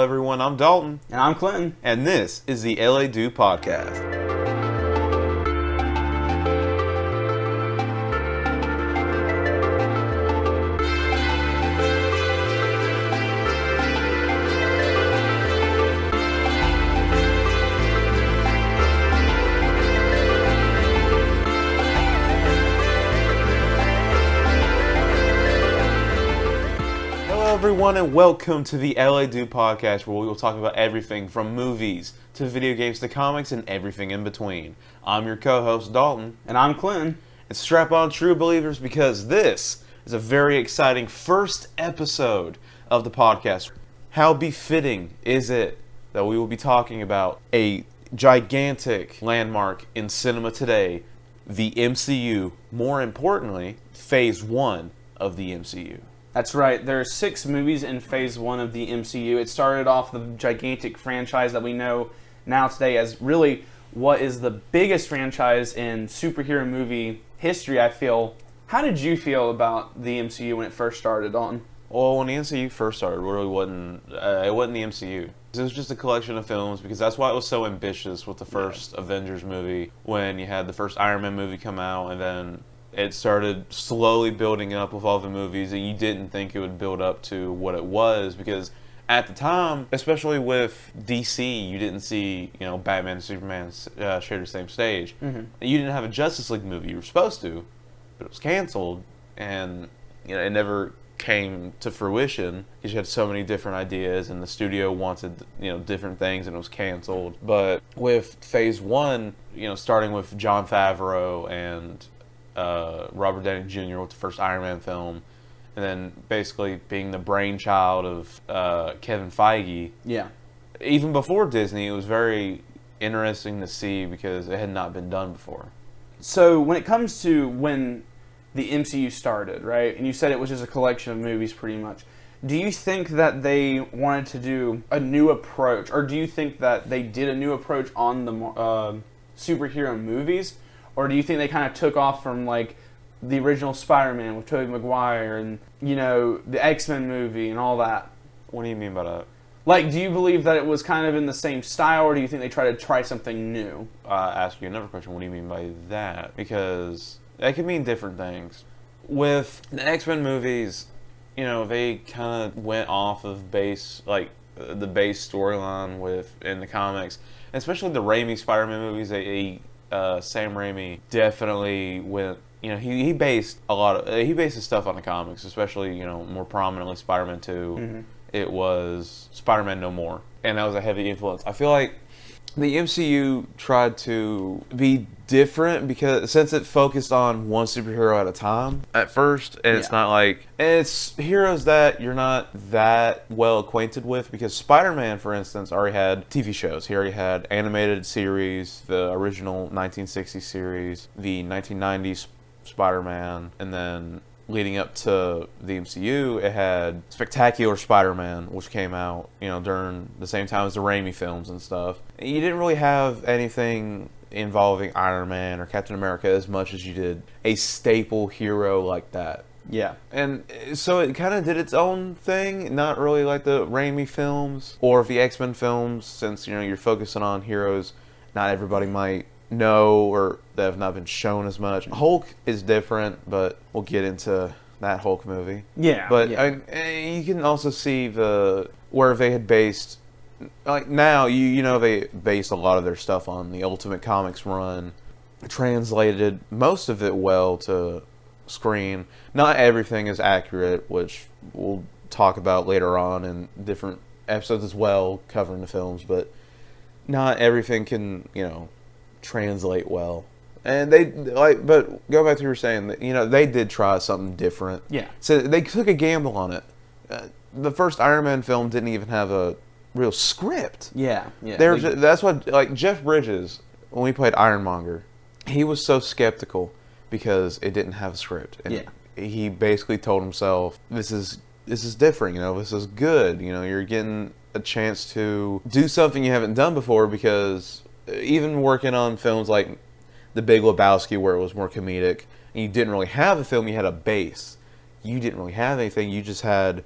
everyone, I'm Dalton. And I'm Clinton. And this is the LA Do Podcast. Everyone, and welcome to the LA Do Podcast, where we will talk about everything from movies to video games to comics and everything in between. I'm your co-host Dalton, and I'm Clinton. And strap on, true believers, because this is a very exciting first episode of the podcast. How befitting is it that we will be talking about a gigantic landmark in cinema today, the MCU, more importantly, Phase One of the MCU. That's right. There are 6 movies in Phase 1 of the MCU. It started off the gigantic franchise that we know now today as really what is the biggest franchise in superhero movie history, I feel. How did you feel about the MCU when it first started, Dalton? Well, when the MCU first started, it really wasn't the MCU. It was just a collection of films, because that's why it was so ambitious with the first Avengers movie, when you had the first Iron Man movie come out, and then it started slowly building up with all the movies, and you didn't think it would build up to what it was, because at the time, especially with DC, you didn't see, Batman and Superman share the same stage. Mm-hmm. You didn't have a Justice League movie. You were supposed to, but it was canceled, and it never came to fruition because you had so many different ideas, and the studio wanted different things, and it was canceled. But with Phase One, starting with Jon Favreau and Robert Downey Jr. with the first Iron Man film, and then basically being the brainchild of Kevin Feige. Yeah. Even before Disney, it was very interesting to see because it had not been done before. So when it comes to when the MCU started, right, and you said it was just a collection of movies pretty much, do you think that they wanted to do a new approach, or do you think that they did a new approach on the superhero movies? Or do you think they kind of took off from, like, the original Spider-Man with Tobey Maguire and, the X-Men movie and all that? What do you mean by that? Like, do you believe that it was kind of in the same style, or do you think they tried to try something new? Ask you another question. What do you mean by that? Because that can mean different things. With the X-Men movies, they kind of went off of the base storyline in the comics. And especially the Raimi Spider-Man movies, Sam Raimi definitely went. He based his stuff on the comics, especially more prominently Spider-Man 2. Mm-hmm. It was Spider-Man No More, and that was a heavy influence. I feel like the MCU tried to be different because since it focused on one superhero at a time at first, and it's not like it's heroes that you're not that well acquainted with, because Spider-Man, for instance, already had TV shows. He already had animated series, the original 1960s series, the 1990s Spider-Man, and then leading up to the MCU, it had Spectacular Spider-Man, which came out, during the same time as the Raimi films and stuff. You didn't really have anything involving Iron Man or Captain America as much as you did a staple hero like that. Yeah. And so it kind of did its own thing, not really like the Raimi films or the X-Men films, since, you're focusing on heroes not everybody might know or that have not been shown as much. Hulk is different, but we'll get into that Hulk movie. Yeah. But you can also see where they had based, like now, they based a lot of their stuff on the Ultimate Comics run, translated most of it well to screen. Not everything is accurate, which we'll talk about later on in different episodes as well, covering the films, but not everything can, translate well. And but go back to what you were saying, that, they did try something different. Yeah. So they took a gamble on it. The first Iron Man film didn't even have a real script. Yeah. That's what, like, Jeff Bridges, when we played Ironmonger, he was so skeptical because it didn't have a script. And he basically told himself, this is different, this is good, you're getting a chance to do something you haven't done before, because even working on films like The Big Lebowski, where it was more comedic, and you didn't really have a film, you had a base. You didn't really have anything, you just had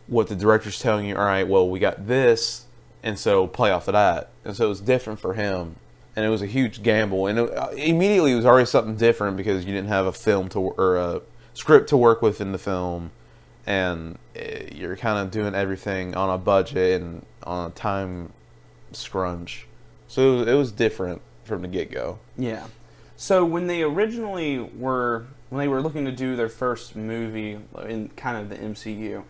what the director's telling you, all right, well, we got this, and so play off of that. And so it was different for him, and it was a huge gamble. And immediately it was already something different because you didn't have a film or a script to work with in the film, and you're kind of doing everything on a budget and on a time scrunch. So it was different from the get-go. Yeah. So when they originally were looking to do their first movie in kind of the MCU,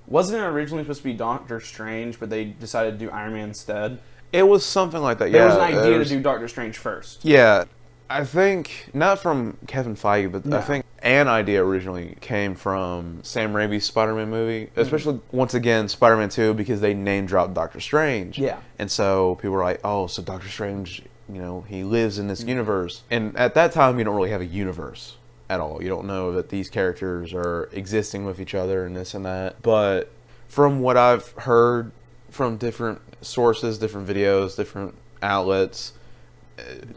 wasn't it originally supposed to be Doctor Strange, but they decided to do Iron Man instead? It was something like that. There yeah, was an idea to do Doctor Strange first. Yeah, I think not from Kevin Feige, but No. I think an idea originally came from Sam Raimi's Spider-Man movie, especially once again Spider-Man 2, because they name dropped Doctor Strange. Yeah. And so people were like, "Oh, so Doctor Strange, he lives in this universe." And at that time, you don't really have a universe at all. You don't know that these characters are existing with each other and this and that. But from what I've heard from different sources, different videos, different outlets,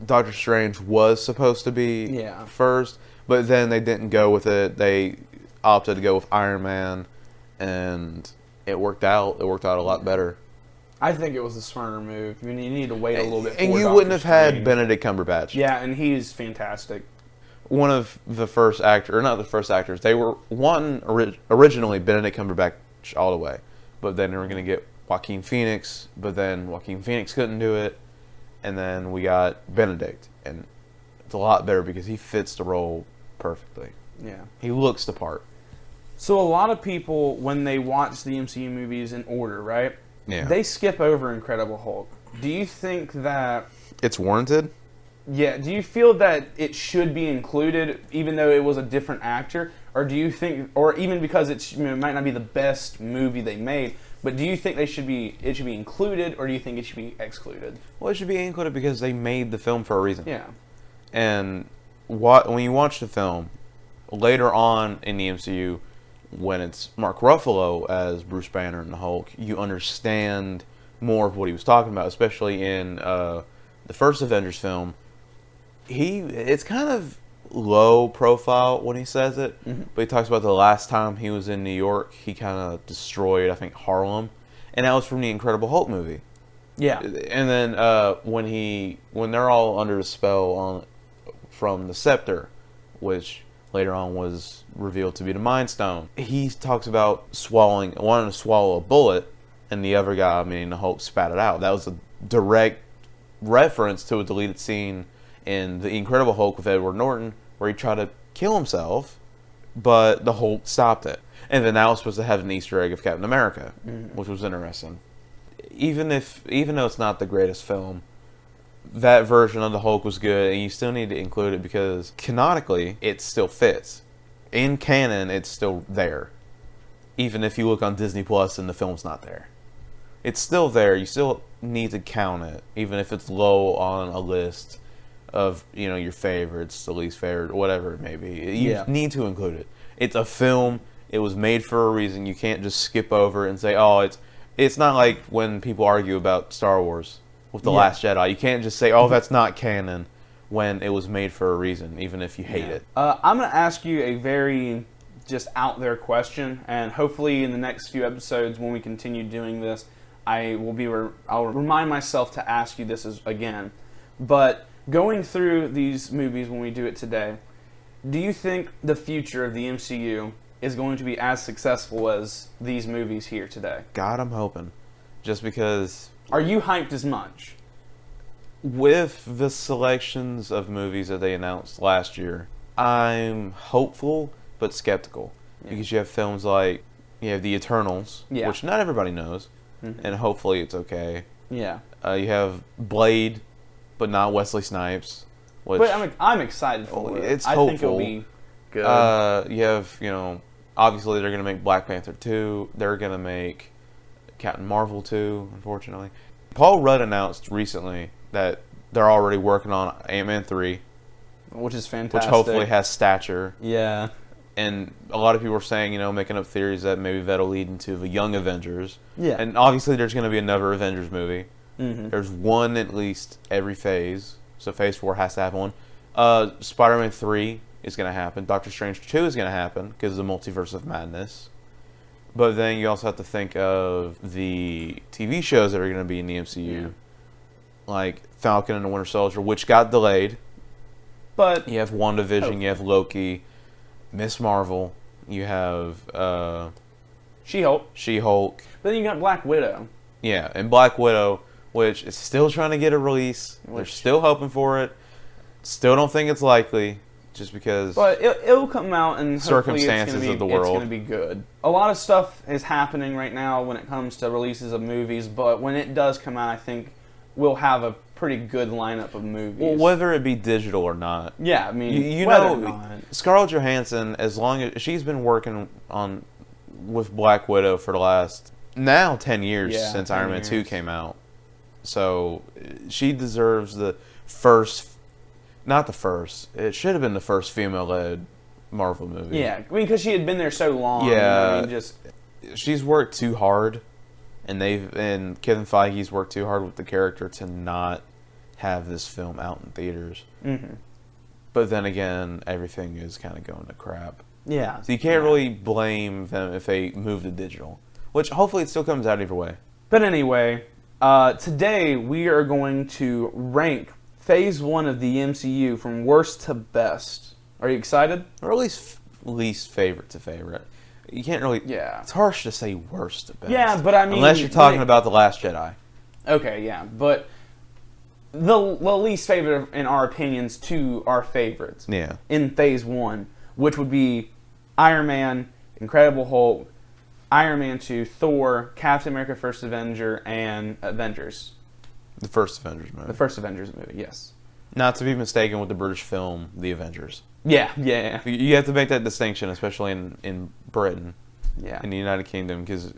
Doctor Strange was supposed to be first, but then they didn't go with it. They opted to go with Iron Man, and it worked out. It worked out a lot better. I think it was a smarter move. I mean, you need to wait a little bit. And for you Doctor wouldn't have had Strange. Benedict Cumberbatch. Yeah, and he's fantastic. One of the first actors, or not the first actors, they were originally Benedict Cumberbatch all the way, but then they were going to get Joaquin Phoenix, but then Joaquin Phoenix couldn't do it, and then we got Benedict, and it's a lot better because he fits the role perfectly. Yeah. He looks the part. So a lot of people, when they watch the MCU movies in order, right? Yeah. They skip over Incredible Hulk. Do you think that... It's warranted? Yeah, do you feel that it should be included even though it was a different actor? Or do you think, or even because it might not be the best movie they made, but do you think it should be included, or do you think it should be excluded? Well, it should be included because they made the film for a reason. Yeah. And when you watch the film, later on in the MCU, when it's Mark Ruffalo as Bruce Banner and the Hulk, you understand more of what he was talking about, especially in the first Avengers film. It's kind of low profile when he says it, but he talks about the last time he was in New York, he kind of destroyed, I think, Harlem, and that was from the Incredible Hulk movie. Yeah. And then when they're all under the spell from the Scepter, which later on was revealed to be the Mind Stone, he talks about wanting to swallow a bullet, and the other guy, meaning the Hulk, spat it out. That was a direct reference to a deleted scene in The Incredible Hulk with Edward Norton, where he tried to kill himself, but the Hulk stopped it. And then that was supposed to have an Easter egg of Captain America, which was interesting. Even though it's not the greatest film, that version of the Hulk was good, and you still need to include it because canonically it still fits. In canon, it's still there. Even if you look on Disney Plus and the film's not there, it's still there. You still need to count it, even if it's low on a list of your favorites, the least favorite, whatever it may be. You need to include it. It's a film. It was made for a reason. You can't just skip over and say, "Oh, it's not like when people argue about Star Wars with The Last Jedi. You can't just say, "Oh, that's not canon," when it was made for a reason, even if you hate it. I'm going to ask you a very just out there question, and hopefully in the next few episodes when we continue doing this, I'll remind myself to ask you this again. But going through these movies when we do it today, do you think the future of the MCU is going to be as successful as these movies here today? God, I'm hoping. Just because... Are you hyped as much? With the selections of movies that they announced last year, I'm hopeful but skeptical. Because you have films like, you have The Eternals, which not everybody knows, and hopefully it's okay. Yeah. You have Blade, but not Wesley Snipes. Which, but I'm excited for it. It's I hopeful. think it'll be good. You have, obviously they're going to make Black Panther 2. They're going to make Captain Marvel 2, unfortunately. Paul Rudd announced recently that they're already working on Ant-Man 3. Which is fantastic. Which hopefully has stature. Yeah. And a lot of people are saying, making up theories that maybe that'll lead into the Young Avengers. Yeah. And obviously there's going to be another Avengers movie. There's one at least every phase. So Phase 4 has to have one. Spider-Man 3 is going to happen. Doctor Strange 2 is going to happen because of the Multiverse of Madness. But then you also have to think of the TV shows that are going to be in the MCU, like Falcon and the Winter Soldier, which got delayed. But You have WandaVision, you have Loki, Miss Marvel, you have She-Hulk. She-Hulk. But then you got Black Widow. Yeah, and Black Widow, which is still trying to get a release. They're still hoping for it. Still don't think it's likely, just because. But it'll come out, and circumstances hopefully of the it's world. going to be good. A lot of stuff is happening right now when it comes to releases of movies, but when it does come out, I think we'll have a pretty good lineup of movies. Well, whether it be digital or not. Yeah, I mean, You whether know, or not. Scarlett Johansson, as long as she's been working on with Black Widow for the last now 10 years since 10 Iron Man 2 years. came out. So she deserves the first, not the first, it should have been the first female-led Marvel movie. Yeah, I mean, because she had been there so long. Yeah. I mean, just She's worked too hard, and Kevin Feige's worked too hard with the character to not have this film out in theaters. mm-hmm. But then again, everything is kind of going to crap. Yeah. So you can't really blame them if they move to digital, which hopefully it still comes out either way. But anyway, today we are going to rank Phase 1 of the MCU from worst to best. Are you excited? Or at least favorite to favorite. You can't really. Yeah. It's harsh to say worst to best. Yeah, but I mean, unless you're talking about The Last Jedi. Okay, yeah, but the least favorite in our opinions to our favorites. Yeah. In Phase 1, which would be Iron Man, Incredible Hulk, Iron Man 2, Thor, Captain America: First Avenger, and Avengers. The first Avengers movie. The first Avengers movie, yes. Not to be mistaken with the British film The Avengers. Yeah. You have to make that distinction, especially in Britain, Yeah. in the United Kingdom, because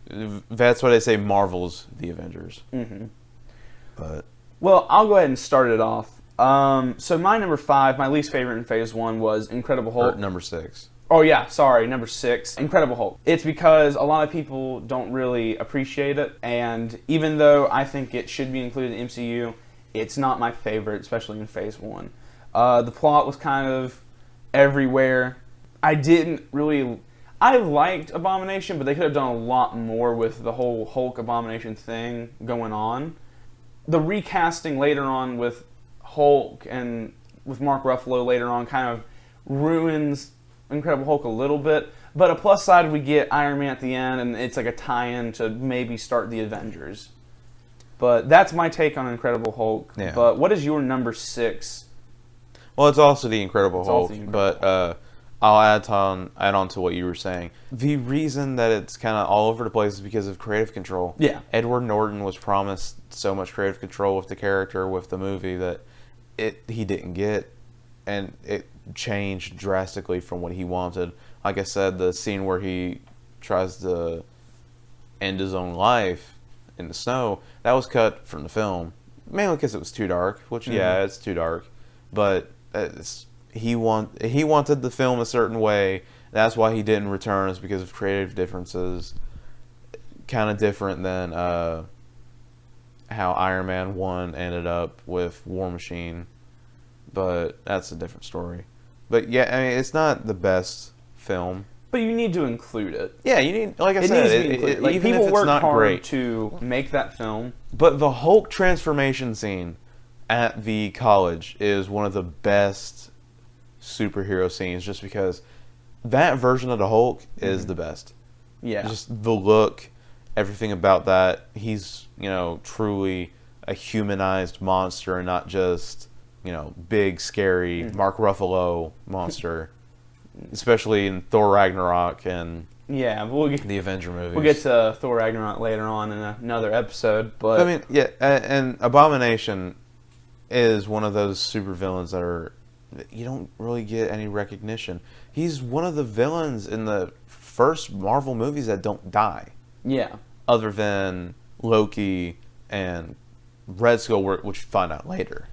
that's why they say Marvel's The Avengers. Mm-hmm. But Well, I'll go ahead and start it off. So my number 5, my least favorite in Phase 1 was Incredible Hulk. number 6. Oh yeah, sorry, number 6, Incredible Hulk. It's because a lot of people don't really appreciate it, and even though I think it should be included in the MCU, it's not my favorite, especially in Phase 1. The plot was kind of everywhere. I liked Abomination, but they could have done a lot more with the whole Hulk Abomination thing going on. The recasting later on with Hulk and with Mark Ruffalo later on kind of ruins Incredible Hulk a little bit. But a plus side, we get Iron Man at the end, and it's like a tie-in to maybe start the Avengers. But that's my take on Incredible Hulk. Yeah. But what is your number 6? Well, it's also the Incredible It's Hulk, also the Incredible but I'll add on to what you were saying. The reason that it's kind of all over the place is because of creative control. Yeah. Edward Norton was promised so much creative control with the character, with the movie, that he didn't get, and it changed drastically from what he wanted. Like I said, the scene where he tries to end his own life in the snow, that was cut from the film, mainly because it was too dark, which, yeah, it's too dark, but he wanted the film a certain way. That's why he didn't return, is because of creative differences. Kind of different than how Iron Man 1 ended up with War Machine, but that's a different story. But yeah, I mean, it's not the best film. But you need to include it. Yeah, you need, like I It said, needs to be included. Like, even people if it's worked not hard great. to make that film. But the Hulk transformation scene at the college is one of the best superhero scenes, just because that version of the Hulk is the best. Yeah. Just the look, everything about that. He's, truly a humanized monster and not just, big, scary Mark Ruffalo monster. Especially in Thor Ragnarok and Yeah, the Avenger movies. we'll get to Thor Ragnarok later on in another episode, but I mean, yeah, and Abomination is one of those supervillains that you don't really get any recognition. He's one of the villains in the first Marvel movies that don't die, yeah, other than Loki and Red Skull, which you find out later.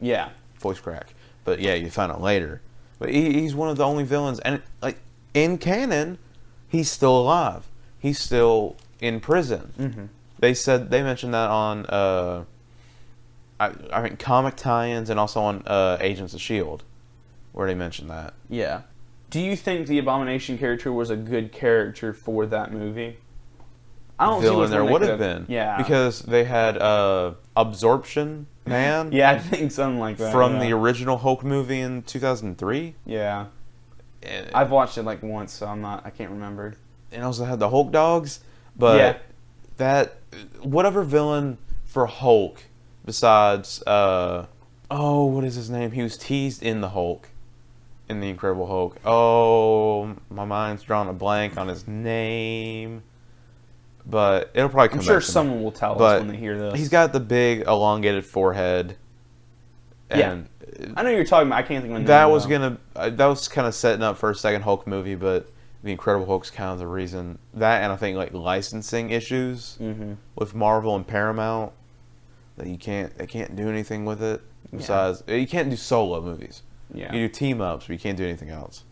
yeah, Voice crack. But yeah, you find out later. But he's one of the only villains, and like in canon, he's still alive. He's still in prison. Mm-hmm. They mentioned that on I mean comic tie-ins and also on Agents of S.H.I.E.L.D., where they mentioned that. yeah. Do you think the Abomination character was a good character for that movie? I don't see Villain which there one they would could have been. Yeah. Because they had Absorption Man Yeah, I think something like that. from yeah. the original Hulk movie in 2003. Yeah. And, I've watched it like once, so I can't remember. and also had the Hulk dogs. But Yeah. that, whatever villain for Hulk besides, what is his name? He was teased in the Hulk. In the Incredible Hulk. Oh, my mind's drawing a blank on his name. But it'll probably come I'm sure back to me. someone will tell us But when they hear this. He's got the big elongated forehead. And I know you're talking about. I can't think of a name. that was though. that was kind of setting up for a second Hulk movie, but the Incredible Hulk's kind of the reason. That, and I think like licensing issues with Marvel and Paramount, that they can't do anything with it. Besides, you can't do solo movies. Yeah. You do team ups, but you can't do anything else.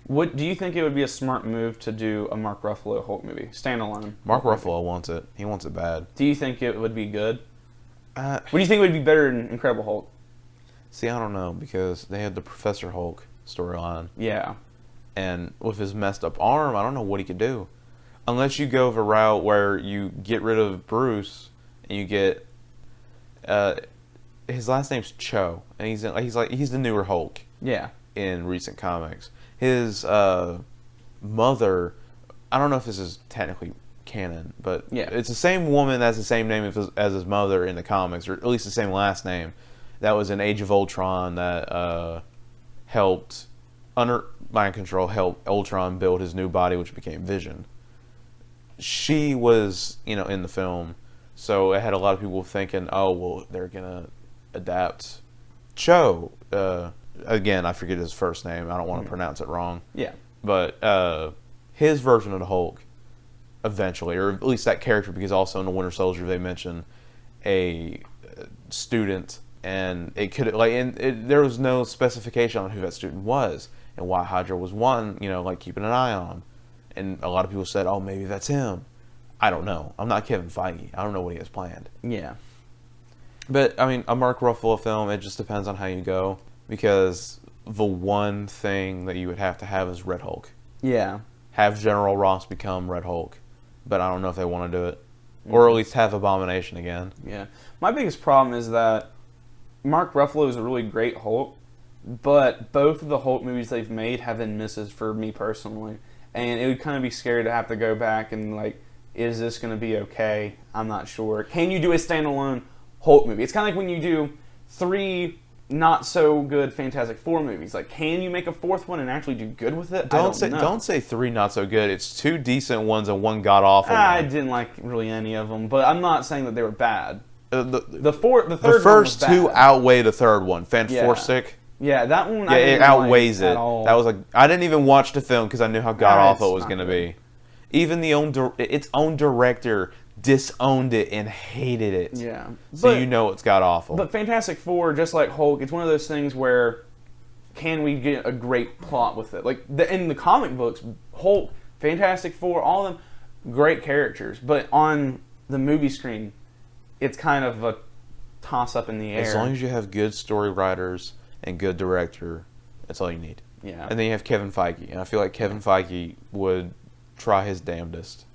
Do you think it would be a smart move to do a Mark Ruffalo Hulk movie, standalone? Mark Ruffalo wants it. He wants it bad. Do you think it would be good? What do you think would be better than Incredible Hulk? See, I don't know, because they had the Professor Hulk storyline. Yeah. And with his messed up arm, I don't know what he could do. Unless you go the route where you get rid of Bruce and you get his last name's Cho, and he's the newer Hulk. Yeah. In recent comics, his mother, I don't know if this is technically canon, but it's the same woman that's the same name as his mother in the comics, or at least the same last name. That was in Age of Ultron that helped, under mind control, helped Ultron build his new body, which became Vision. She was, in the film, so it had a lot of people thinking, oh, well, they're gonna adapt Cho. Again, I forget his first name. I don't want to pronounce it wrong. Yeah. But his version of the Hulk, eventually, or at least that character, because also in the Winter Soldier they mention a student, and it could there was no specification on who that student was and why Hydra was keeping an eye on him. And a lot of people said, oh, maybe that's him. I don't know. I'm not Kevin Feige. I don't know what he has planned. Yeah. But, I mean, a Mark Ruffalo film, it just depends on how you go. Because the one thing that you would have to have is Red Hulk. Yeah. Have General Ross become Red Hulk. But I don't know if they want to do it. Or at least have Abomination again. Yeah. My biggest problem is that Mark Ruffalo is a really great Hulk, but both of the Hulk movies they've made have been misses for me personally. And it would kind of be scary to have to go back and, is this going to be okay? I'm not sure. Can you do a standalone Hulk movie? It's kind of like when you do 3 not so good Fantastic Four movies. Can you make a 4th one and actually do good with it? Don't say 3 not so good. It's 2 decent ones and 1 god awful. I didn't like really any of them, but I'm not saying that they were bad. The third the one first was 2 bad. outweigh the third one. Fantastic. Yeah, that one. Yeah, it outweighs it. At all. That was I didn't even watch the film because I knew how god awful it was not going to good. be. Even its own director disowned it and hated it. Yeah. So it's god awful. But Fantastic Four, just like Hulk, it's one of those things where can we get a great plot with it? In the comic books, Hulk, Fantastic Four, all of them, great characters. But on the movie screen, it's kind of a toss-up in the air. As long as you have good story writers and good director, that's all you need. Yeah. And then you have Kevin Feige. And I feel like Kevin Feige would try his damnedest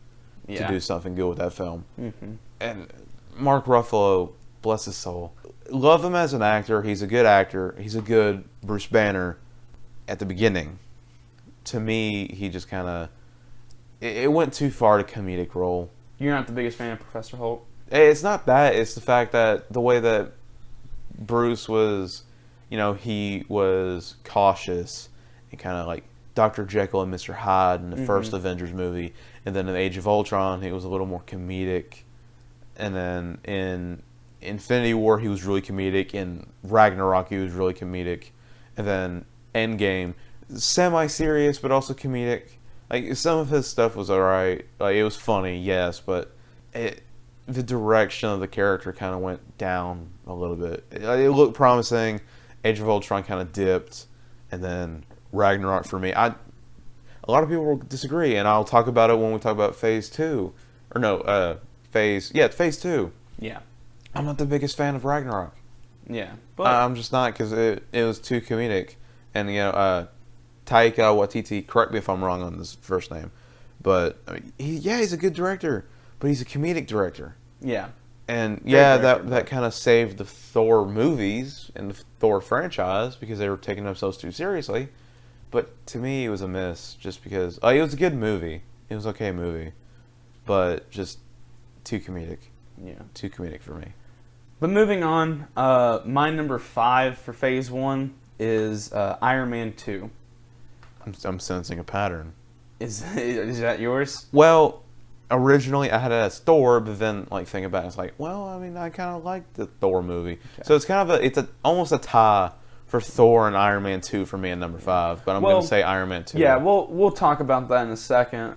to do something good with that film. Mm-hmm. And Mark Ruffalo, bless his soul, love him as an actor. He's a good actor. He's a good Bruce Banner at the beginning. To me, he just kind of... It went too far to comedic role. You're not the biggest fan of Professor Hulk? It's not that. It's the fact that the way that Bruce was, he was cautious and kind of like Dr. Jekyll and Mr. Hyde in the first Avengers movie. And then in Age of Ultron, he was a little more comedic. And then in Infinity War, he was really comedic. In Ragnarok, he was really comedic. And then Endgame, semi-serious, but also comedic. Some of his stuff was alright. It was funny, yes, but the direction of the character kind of went down a little bit. It looked promising. Age of Ultron kind of dipped. And then Ragnarok for me, a lot of people will disagree, and I'll talk about it when we talk about Phase 2. Or no, Phase 2. Yeah. I'm not the biggest fan of Ragnarok. Yeah. But I'm just not, because it was too comedic. And, Taika Waititi. Correct me if I'm wrong on this first name, but I mean, he's a good director, but he's a comedic director. Yeah. And Great yeah, director, that kind of saved the Thor movies and the Thor franchise because they were taking themselves too seriously. But to me, it was a miss just because it was a good movie. It was an okay movie, but just too comedic. Yeah. Too comedic for me. But moving on, my number 5 for Phase 1 is Iron Man 2. I'm sensing a pattern. Is that yours? Well, originally I had it at a store, but then like thinking about it, it's like, well, I mean, I kind of like the Thor movie, so it's kind of almost a tie for Thor and Iron Man 2 for me at number 5. But I'm going to say Iron Man 2. Yeah, we'll talk about that in a second.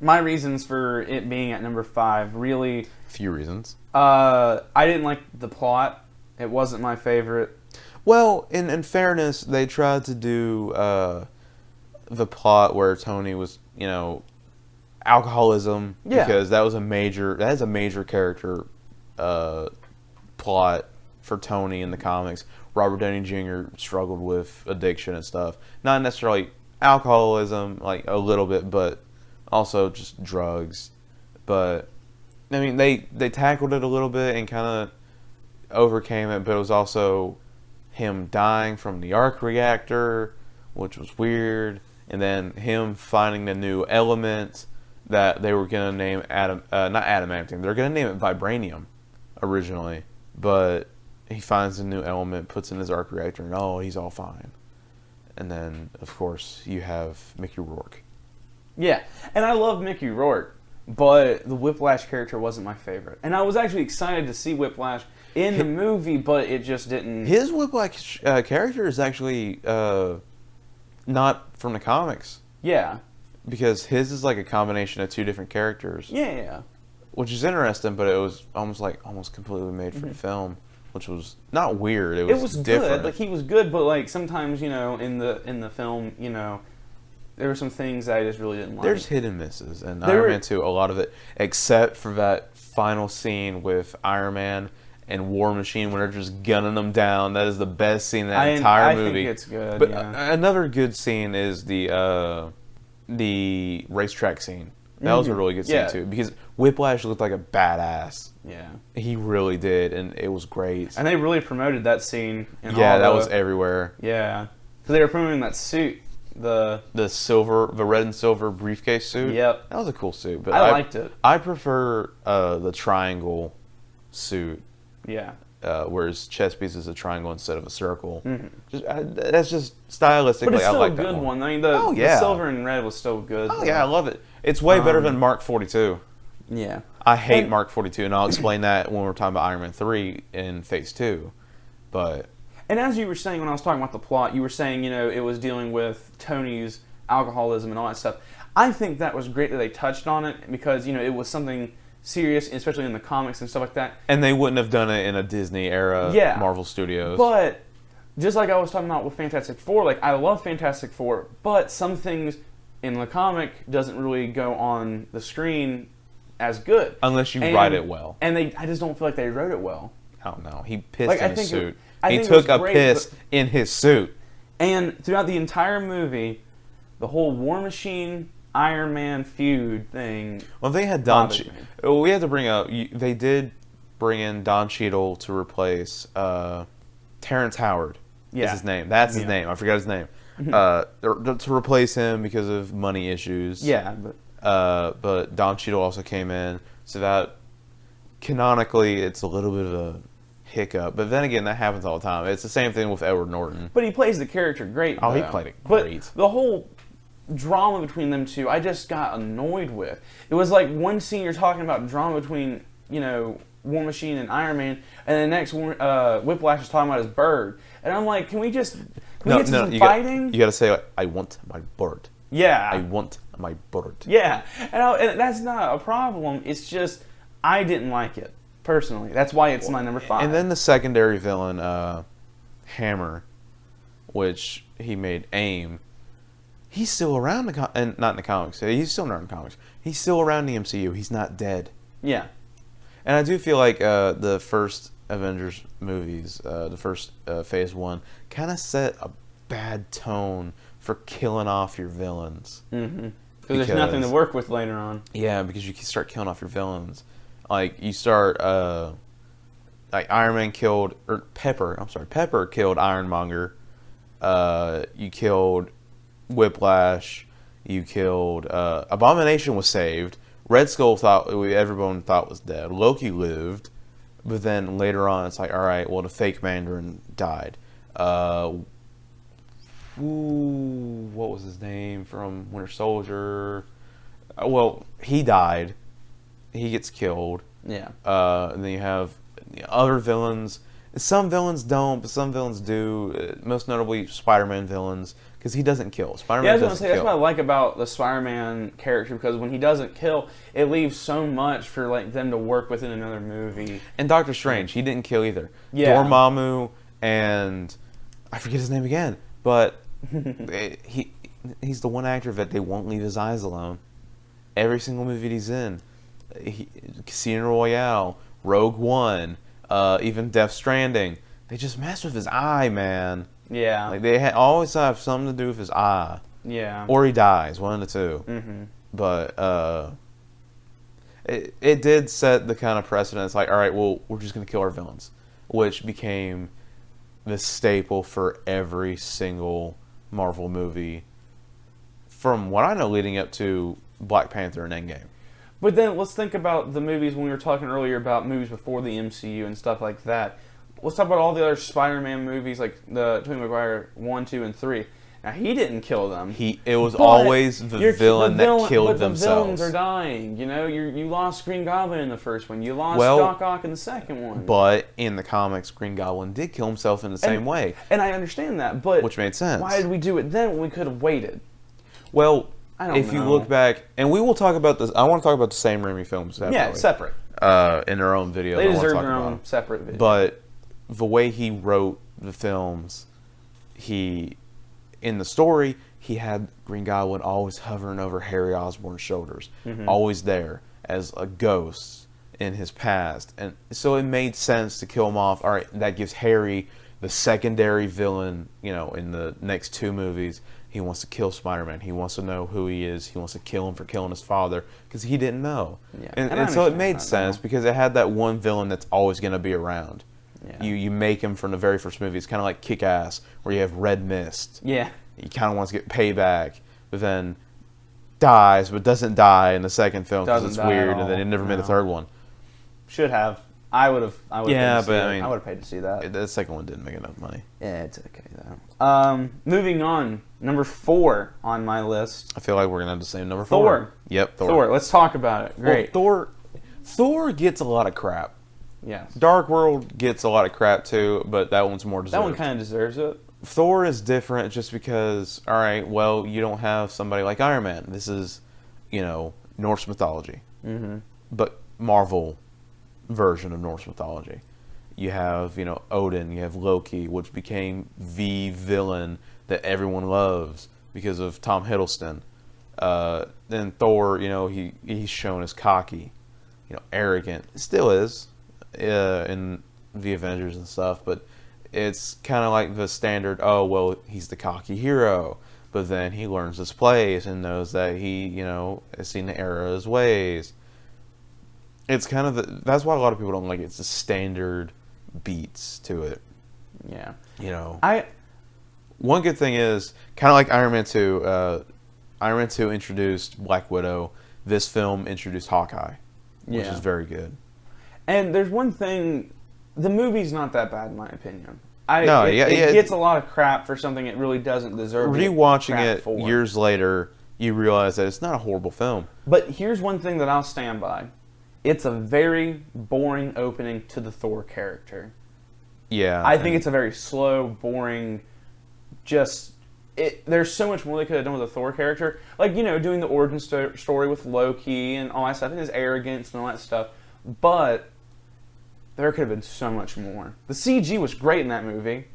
My reasons for it being at number 5 really. Few reasons. I didn't like the plot. It wasn't my favorite. Well, in fairness, they tried to do the plot where Tony was, alcoholism, because that is a major character plot for Tony in the comics. Robert Downey Jr. struggled with addiction and stuff. Not necessarily alcoholism, like a little bit, but also just drugs. But I mean, they tackled it a little bit and kind of overcame it, but it was also him dying from the arc reactor, which was weird, and then him finding the new element that they were gonna name not adamantium. They're gonna name it vibranium originally, but he finds a new element, puts in his arc reactor, and he's all fine. And then, of course, you have Mickey Rourke. Yeah, and I love Mickey Rourke, but the Whiplash character wasn't my favorite. And I was actually excited to see Whiplash in the movie, but it just didn't. His Whiplash character is actually not from the comics. Yeah. Because his is like a combination of two different characters. Yeah. Which is interesting, but it was almost completely made for the film. Which was not weird. It was different. Good. Like, he was good, but like sometimes, in the film, there were some things I just really didn't like. There's hit and misses, and Iron Man 2, a lot of it, except for that final scene with Iron Man and War Machine when they're just gunning them down. That is the best scene in that entire movie. I think it's good. But another good scene is the racetrack scene. That was a really good scene too, because Whiplash looked like a badass. Yeah, he really did, and it was great. And they really promoted that scene. That was everywhere. Yeah, so they were promoting that suit, the red and silver briefcase suit. Yep, that was a cool suit. But I liked it. I prefer the triangle suit. Yeah. Where his chest piece is a triangle instead of a circle. Mm-hmm. That's just stylistically. But it's still I like a good that one. I mean, the silver and red was still good. Oh yeah, I love it. It's way better than Mark 42. Yeah. I hate Mark 42, and I'll explain that when we're talking about Iron Man 3 in Phase 2. But and as you were saying when I was talking about the plot, you were saying it was dealing with Tony's alcoholism and all that stuff. I think that was great that they touched on it because it was something serious, especially in the comics and stuff like that. And they wouldn't have done it in a Disney era Marvel Studios. But just like I was talking about with Fantastic Four, like I love Fantastic Four, but some things in the comic doesn't really go on the screen as good. Unless you write it well. And I just don't feel like they wrote it well. I don't know. He pissed in his suit. He took a piss in his suit. And throughout the entire movie, the whole War Machine Iron Man feud thing. Well, they had we had to bring up. They did bring in Don Cheadle to replace Terrence Howard. Is his name? That's his name. I forgot his name. To replace him because of money issues. Yeah, but Don Cheadle also came in, so that canonically it's a little bit of a hiccup. But then again, that happens all the time. It's the same thing with Edward Norton. But he plays the character great. Oh, he played it great. But the whole drama between them two, I just got annoyed with. It was like one scene you're talking about drama between, War Machine and Iron Man, and the next Whiplash is talking about his bird. And I'm like, can we get some fighting? You got to say, I want my bird. Yeah. I want my bird. Yeah. And that's not a problem. It's just, I didn't like it, personally. That's why it's my number 5. And then the secondary villain, Hammer, which he made AIM. He's still around, and not in the comics. He's still not in the comics. He's still around the MCU. He's not dead. Yeah. And I do feel like the first Avengers movies, the first Phase 1, kind of set a bad tone for killing off your villains. Mm-hmm. Because there's nothing to work with later on. Yeah, because you can start killing off your villains. Like, you start, like, Iron Man killed, or Pepper killed Ironmonger. You killed Whiplash. You killed, Abomination was saved. Red Skull everyone thought was dead. Loki lived. But then later on, it's like, all right, well, the fake Mandarin died. What was his name from Winter Soldier? Well, he died. He gets killed. Yeah. And then you have other villains. Some villains don't, but some villains do. Most notably, Spider-Man villains, because he doesn't kill. Spider-Man doesn't kill. That's what I like about the Spider-Man character, because when he doesn't kill, it leaves so much for like them to work with in another movie. And Doctor Strange, he didn't kill either. Yeah. Dormammu and I forget his name again, but he's the one actor that they won't leave his eyes alone. Every single movie he's in, Casino Royale, Rogue One, even Death Stranding, they just mess with his eye, man. Yeah. Like, they always have something to do with his eye. Yeah. Or he dies, one of the two. Mm-hmm. But it did set the kind of precedent. It's like, all right, well, we're just going to kill our villains, which became the staple for every single Marvel movie from what I know leading up to Black Panther and Endgame. But then let's think about the movies when we were talking earlier about movies before the MCU and stuff like that. Let's talk about all the other Spider-Man movies, like the Tobey Maguire 1, 2, and 3. Now, he didn't kill them. It was always the villain that killed themselves. The villains are dying. You know, you lost Green Goblin in the first one. You lost Doc Ock in the second one. But in the comics, Green Goblin did kill himself in the same way. And I understand that, but which made sense. Why did we do it then when we could have waited? Well, if you look back, and we will talk about this. I want to talk about the Sam Raimi films separately. Yeah, separate. In their own video. They deserve their own separate video. But the way he wrote the films, in the story, he had Green Goblin always hovering over Harry Osborn's shoulders, always there as a ghost in his past. And so it made sense to kill him off. All right, that gives Harry the secondary villain, in the next two movies. He wants to kill Spider-Man. He wants to know who he is. He wants to kill him for killing his father because he didn't know. Yeah. And so it made sense because it had that one villain that's always going to be around. Yeah. You make him from the very first movie. It's kind of like Kick-Ass, where you have Red Mist. Yeah. He kind of wants to get payback, but then dies, but doesn't die in the second film because it's weird, and then it never made a third one. Should have. I would have. Yeah, but I mean, I would have paid to see that. The second one didn't make enough money. Yeah, it's okay though. Moving on, number 4 on my list. I feel like we're gonna have the same number 4. Thor. Yep, Thor. Thor. Let's talk about it. Great. Well, Thor gets a lot of crap. Yes. Dark World gets a lot of crap too, but that one's more deserved. That one kind of deserves it. Thor is different just because, all right, well, you don't have somebody like Iron Man. This is, Norse mythology. Mm-hmm. But Marvel version of Norse mythology. You have, Odin, you have Loki, which became the villain that everyone loves because of Tom Hiddleston. Then Thor, he's shown as cocky, arrogant. Still is in the Avengers and stuff, but it's kind of like the standard, oh, well, he's the cocky hero. But then he learns his place and knows that he, has seen the error of his ways. It's kind of that's why a lot of people don't like it. It's the standard beats to it. Yeah. One good thing is, kind of like Iron Man 2, Iron Man 2 introduced Black Widow. This film introduced Hawkeye, which is very good. And there's one thing, the movie's not that bad in my opinion. It gets a lot of crap for something it really doesn't deserve. Rewatching it years later, you realize that it's not a horrible film. But here's one thing that I'll stand by. It's a very boring opening to the Thor character. Yeah. I think it's a very slow, boring, there's so much more they could have done with the Thor character. Like, doing the origin story with Loki and all that stuff, and his arrogance and all that stuff. But there could have been so much more. The CG was great in that movie,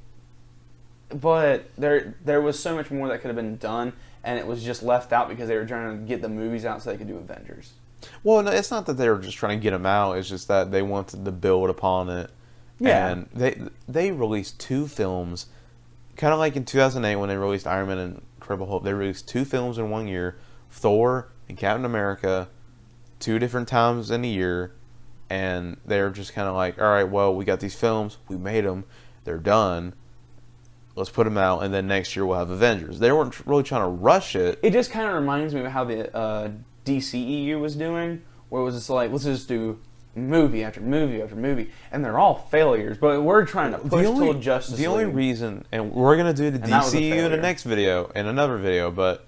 but there was so much more that could have been done, and it was just left out because they were trying to get the movies out so they could do Avengers. Well, no, it's not that they were just trying to get them out. It's just that they wanted to build upon it. Yeah. And they released 2 films kind of like in 2008 when they released Iron Man and Incredible Hulk. They released 2 films in 1 year, Thor and Captain America, 2 different times in a year, and they're just kind of like, all right, well, we got these films, we made them, they're done. Let's put them out, and then next year we'll have Avengers. They weren't really trying to rush it. It just kind of reminds me of how the DCEU was doing, where it was just like, let's just do movie after movie after movie, and they're all failures. But we're trying to push toward Justice The League. only reason, and we're gonna do the DCEU in the next video, in another video, but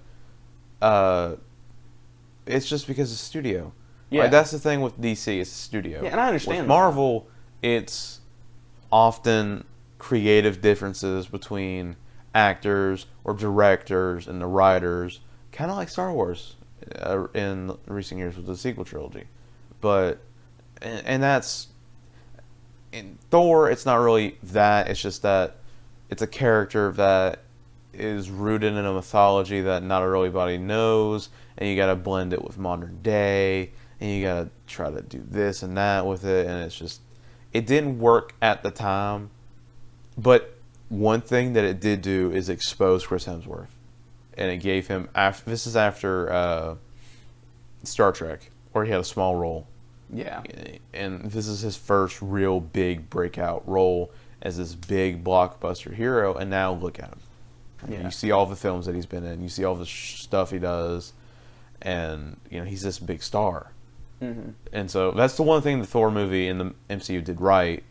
it's just because it's studio. Yeah, like, that's the thing with DC. It's a studio. Yeah, and I understand. With Marvel, it's often creative differences between actors or directors and the writers, kind of like Star Wars in recent years with the sequel trilogy. But and that's in Thor, it's not really that. It's just that it's a character that is rooted in a mythology that not everybody knows, and you got to blend it with modern day, and you got to try to do this and that with it, and it's just, it didn't work at the time. But one thing that it did do is expose Chris Hemsworth, and it gave him, this is after Star Trek, where he had a small role. Yeah. And this is his first real big breakout role as this big blockbuster hero, and now look at him. Yeah. You see all the films that he's been in, you see all the stuff he does, and he's this big star. Mm-hmm. And so that's the one thing the Thor movie and the MCU did right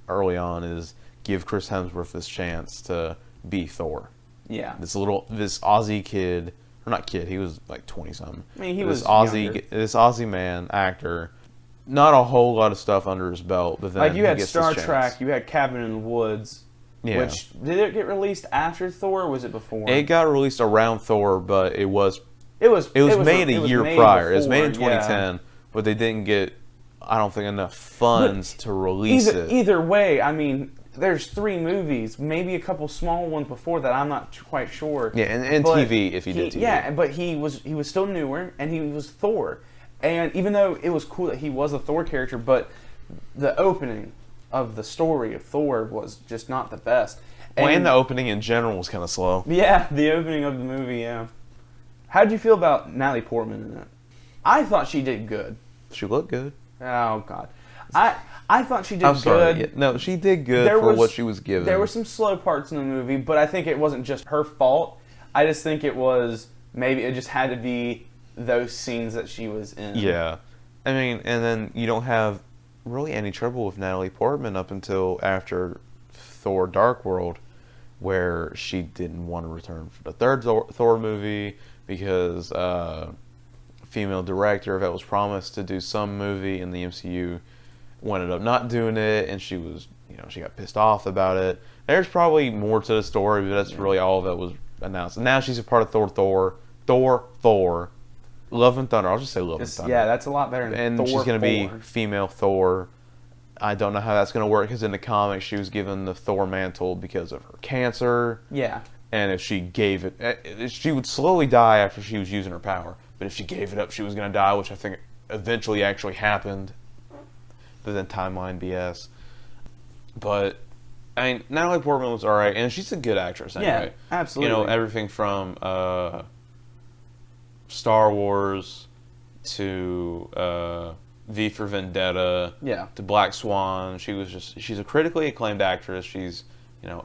early on, is give Chris Hemsworth this chance to be Thor. Yeah. This Aussie kid, or not kid, he was like 20-something. I mean, he was this Aussie man, actor, not a whole lot of stuff under his belt, but then like you had gets Star this Trek, chance. you had Cabin in the Woods, which, did it get released after Thor, or was it before? It got released around Thor, but it was made a year prior. It was made in 2010, but they didn't get, I don't think, enough funds to release it. Either way, I mean, there's 3 movies, maybe a couple small ones before that. I'm not quite sure. Yeah, and TV if he did TV. Yeah, but he was still newer, and he was Thor. And even though it was cool that he was a Thor character, but the opening of the story of Thor was just not the best. And the opening in general was kind of slow. Yeah, the opening of the movie. Yeah. How did you feel about Natalie Portman in it? I thought she did good. She looked good. Oh God, I thought she did I'm sorry. good. Yeah, no, she did good for what she was given. There were some slow parts in the movie, but I think it wasn't just her fault. I just think it was, maybe it just had to be those scenes that she was in. Yeah. I mean, and then you don't have really any trouble with Natalie Portman up until after Thor Dark World, where she didn't want to return for the third Thor movie because female director that was promised to do some movie in the MCU ended up not doing it, and she was, she got pissed off about it. There's probably more to the story, but that's really all that was announced. And now she's a part of Thor, Love and Thunder. I'll just say Love and Thunder. Yeah, that's a lot better than and Thor she's going to be 4. female Thor. I don't know how that's going to work, because in the comics she was given the Thor mantle because of her cancer. Yeah. And if she gave it, she would slowly die after she was using her power. But if she gave it up, she was going to die, which I think eventually actually happened. But then timeline BS. But I mean, Natalie Portman was alright, and she's a good actress anyway. Yeah, absolutely. Everything from Star Wars to V for Vendetta, to Black Swan. She's a critically acclaimed actress. She's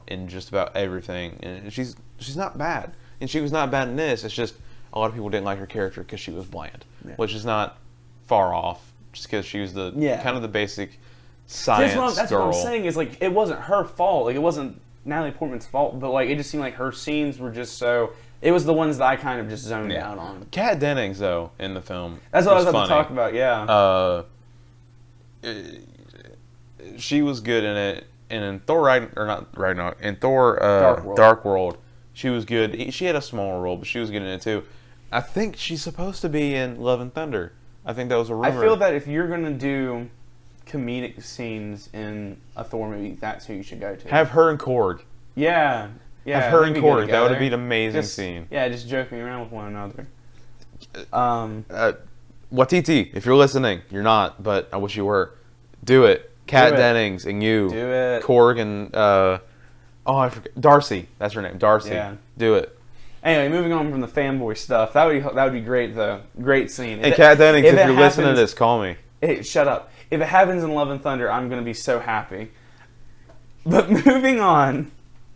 in just about everything, and she's not bad. And she was not bad in this. It's just a lot of people didn't like her character because she was bland, which is not far off. Just because she was the kind of the basic science that's girl. What I'm saying is, like, it wasn't her fault. Like, it wasn't Natalie Portman's fault, but like it just seemed like her scenes were just so. It was the ones that I kind of just zoned out on. Kat Dennings, though, in the film, that's what I was about funny. to talk about. Yeah. She was good in it, and in Thor in Thor Dark World, she was good. She had a small role, but she was good in it too. I think she's supposed to be in Love and Thunder. I think that was a rumor. I feel that if you're gonna do comedic scenes in a Thor movie, that's who you should go to. Have her and Korg. Yeah. Have her and Korg. That would be an amazing scene. Yeah, just joking around with one another. Watiti, if you're listening, you're not, but I wish you were. Do it. Kat Dennings and you. Do it. Korg and Oh, I forget. Darcy. That's her name. Darcy. Yeah. Do it. Anyway, moving on from the fanboy stuff. That would be great though. Great scene. Hey, Kat Dennings, if you're listening to happens- this, call me. Hey, shut up. If it happens in Love and Thunder, I'm going to be so happy. But moving on.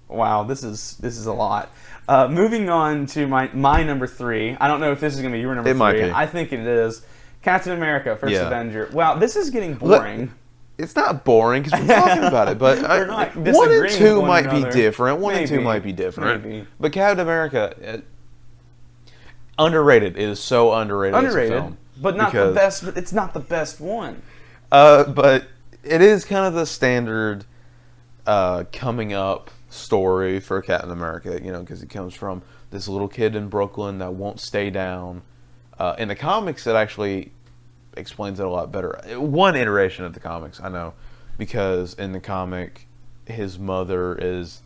Wow, this is a lot. Moving on to my number 3. I don't know if this is going to be your number 3. It might be. I think it is. Captain America, First Yeah. Avenger. Wow, this is getting boring. It's not boring because we're talking about it, but We're not 1 disagreeing and 2 with one might be another. different. 1 and 2 Maybe. might be different. Maybe. But Captain America, underrated. It is so underrated. Underrated, as a film but not the because- best. It's not the best one. But it is kind of the standard coming up story for Captain America, because he comes from this little kid in Brooklyn that won't stay down. In the comics, it actually explains it a lot better. One iteration of the comics, I know, because in the comic, his mother is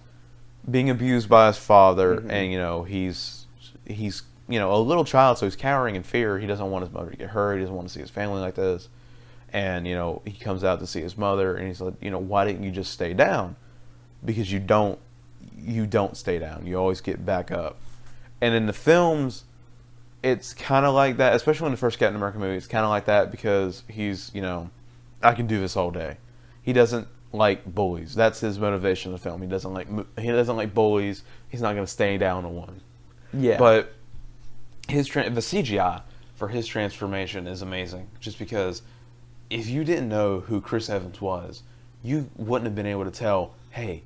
being abused by his father, and he's a little child, so he's cowering in fear. He doesn't want his mother to get hurt. He doesn't want to see his family like this. And he comes out to see his mother, and he's like, why didn't you just stay down? Because you don't stay down. You always get back up. And in the films, it's kind of like that, especially in the first Captain America movie. It's kind of like that because he's, I can do this all day. He doesn't like bullies. That's his motivation in the film. He doesn't like bullies. He's not going to stay down on one. Yeah. But the CGI for his transformation is amazing. Just because if you didn't know who Chris Evans was, you wouldn't have been able to tell, hey,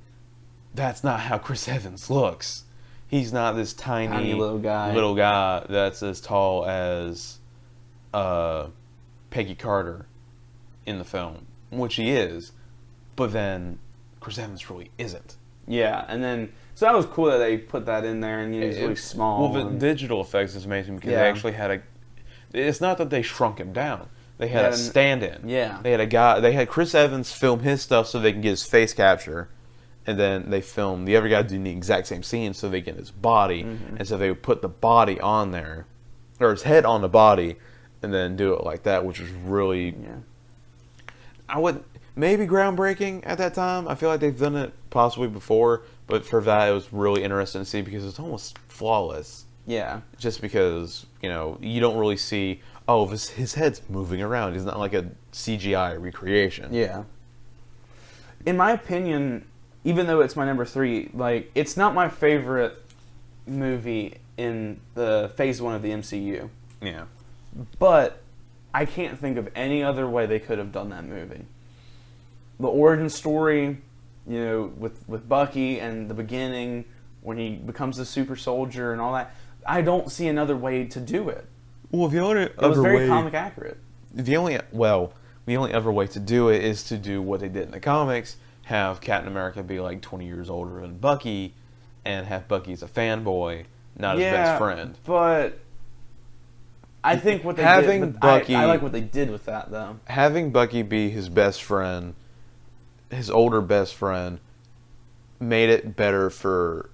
that's not how Chris Evans looks. He's not this tiny little guy that's as tall as Peggy Carter in the film, which he is, but then Chris Evans really isn't. Yeah, and then so that was cool that they put that in there, and he's really small. Well, the digital effects is amazing because Yeah. they actually had it's not that they shrunk him down. They had a stand-in. Yeah. They had a guy. They had Chris Evans film his stuff so they can get his face capture, and then they filmed the other guy doing the exact same scene so they get his body, and so they would put the body on there, or his head on the body, and then do it like that, which was really, maybe groundbreaking at that time. I feel like they've done it possibly before, but for that it was really interesting to see because it's almost flawless. Yeah. Just because, you don't really see, his head's moving around. It's not like a CGI recreation. Yeah. In my opinion, even though it's my number 3, like, it's not my favorite movie in the Phase 1 of the MCU. Yeah. But I can't think of any other way they could have done that movie. The origin story, with Bucky and the beginning, when he becomes a super soldier and all that, I don't see another way to do it. Well, It was very comic accurate. The only other way to do it is to do what they did in the comics, have Captain America be like 20 years older than Bucky, and have Bucky as a fanboy, not his best friend. But I think what they Having did, Bucky- I like what they did with that though. Having Bucky be his best friend, his older best friend, made it better for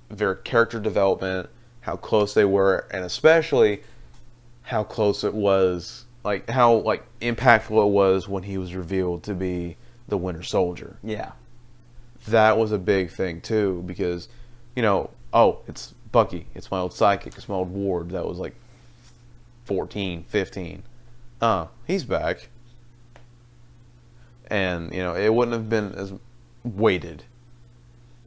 their character development, how close they were, and especially how close it was, how impactful it was when he was revealed to be the Winter Soldier. Yeah. That was a big thing too, because it's Bucky, it's my old sidekick, it's my old ward that was like 14, 15. He's back. And, it wouldn't have been as weighted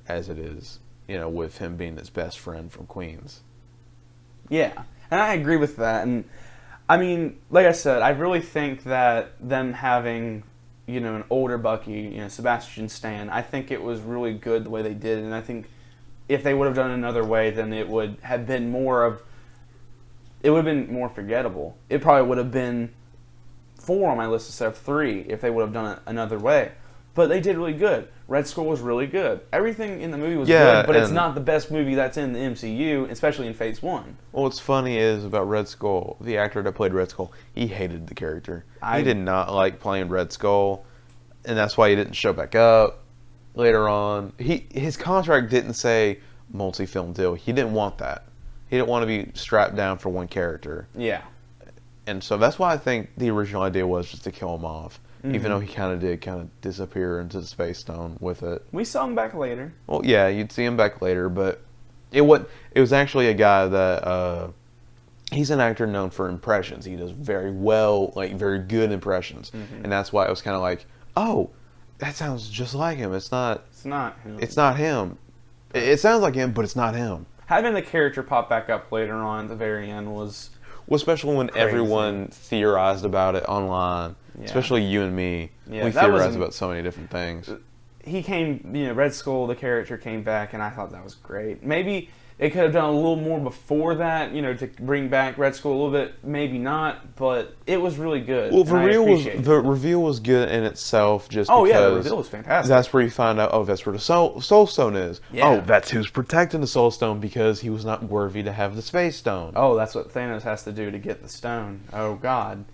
as it is, with him being his best friend from Queens. Yeah, and I agree with that. And I mean, like I said, I really think that them having, an older Bucky, Sebastian Stan, I think it was really good the way they did it. And I think if they would have done it another way, then it would have been more forgettable. It probably would have been 4 on my list instead of 3 if they would have done it another way. But they did really good. Red Skull was really good. Everything in the movie was good, but it's not the best movie that's in the MCU, especially in Phase 1. Well, what's funny is about Red Skull, the actor that played Red Skull, he hated the character. He did not like playing Red Skull, and that's why he didn't show back up later on. His contract didn't say multi-film deal. He didn't want that. He didn't want to be strapped down for one character. Yeah. And so that's why I think the original idea was just to kill him off. even though he kind of disappear into the Space Stone with it. We saw him back later. Well, yeah, you'd see him back later, but it was actually a guy that he's an actor known for impressions. He does very well, like very good impressions, and that's why it was kind of like, oh, that sounds just like him. It's not. It's not him. It's not him. It sounds like him, but it's not him. Having the character pop back up later on at the very end was. Well, especially when crazy. everyone theorized about it online, especially you and me. Yeah, we theorized about so many different things. He came, Red Skull, the character came back, and I thought that was great. Maybe it could have done a little more before that, to bring back Red Skull a little bit. Maybe not, but it was really good. Well, the reveal was good in itself, just because the because reveal was fantastic. That's where you find out. Oh, that's where the Soul Stone is. Yeah. Oh, that's who's protecting the Soul Stone because he was not worthy to have the Space Stone. Oh, that's what Thanos has to do to get the stone. Oh God.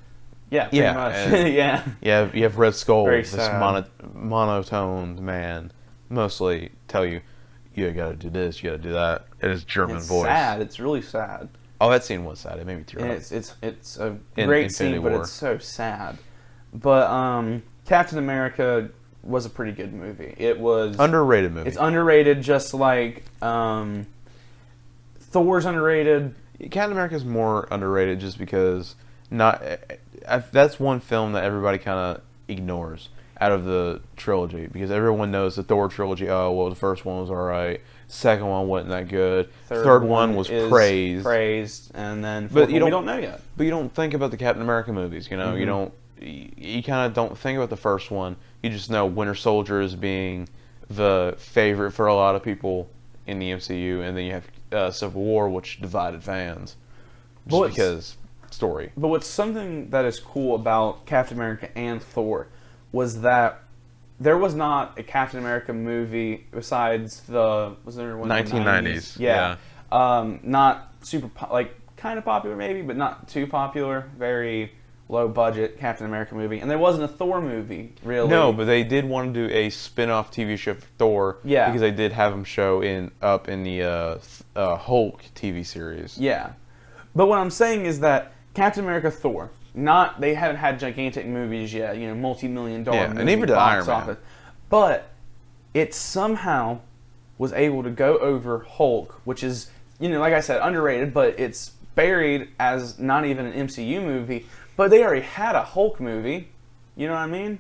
Yeah, pretty much. Yeah. Yeah, you have Red Skull, Very this sad. monotoned man, mostly tell you, you gotta do this, you gotta do that. In his German It's voice. sad. It's really sad. Oh, that scene was sad. It made me tear And up. it's a great Infinity scene, but War. it's so sad. But Captain America was a pretty good movie. It was Underrated movie. It's underrated, just like Thor's underrated. Captain America's more underrated just because that's one film that everybody kind of ignores out of the trilogy because everyone knows the Thor trilogy. Oh, well, the first one was alright. Second one wasn't that good. Third one was praised, and then but we don't know yet. But you don't think about the Captain America movies. You Mm-hmm. don't. You kind of don't think about the first one. You just know Winter Soldier as being the favorite for a lot of people in the MCU, and then you have Civil War, which divided fans just because story. But what's something that is cool about Captain America and Thor was that there was not a Captain America movie besides was there one in the 1990s. 90s? Yeah. Not super kind of popular maybe, but not too popular. Very low budget Captain America movie, and there wasn't a Thor movie really. No, but they did want to do a spin-off TV show for Thor. Yeah. Because they did have him show up in the Hulk TV series. Yeah. But what I'm saying is that Captain America, Thor, they haven't had gigantic movies yet, multi-million-dollar movies. And neither did Iron Man. But it somehow was able to go over Hulk, which is, like I said, underrated, but it's buried as not even an MCU movie. But they already had a Hulk movie. You know what I mean?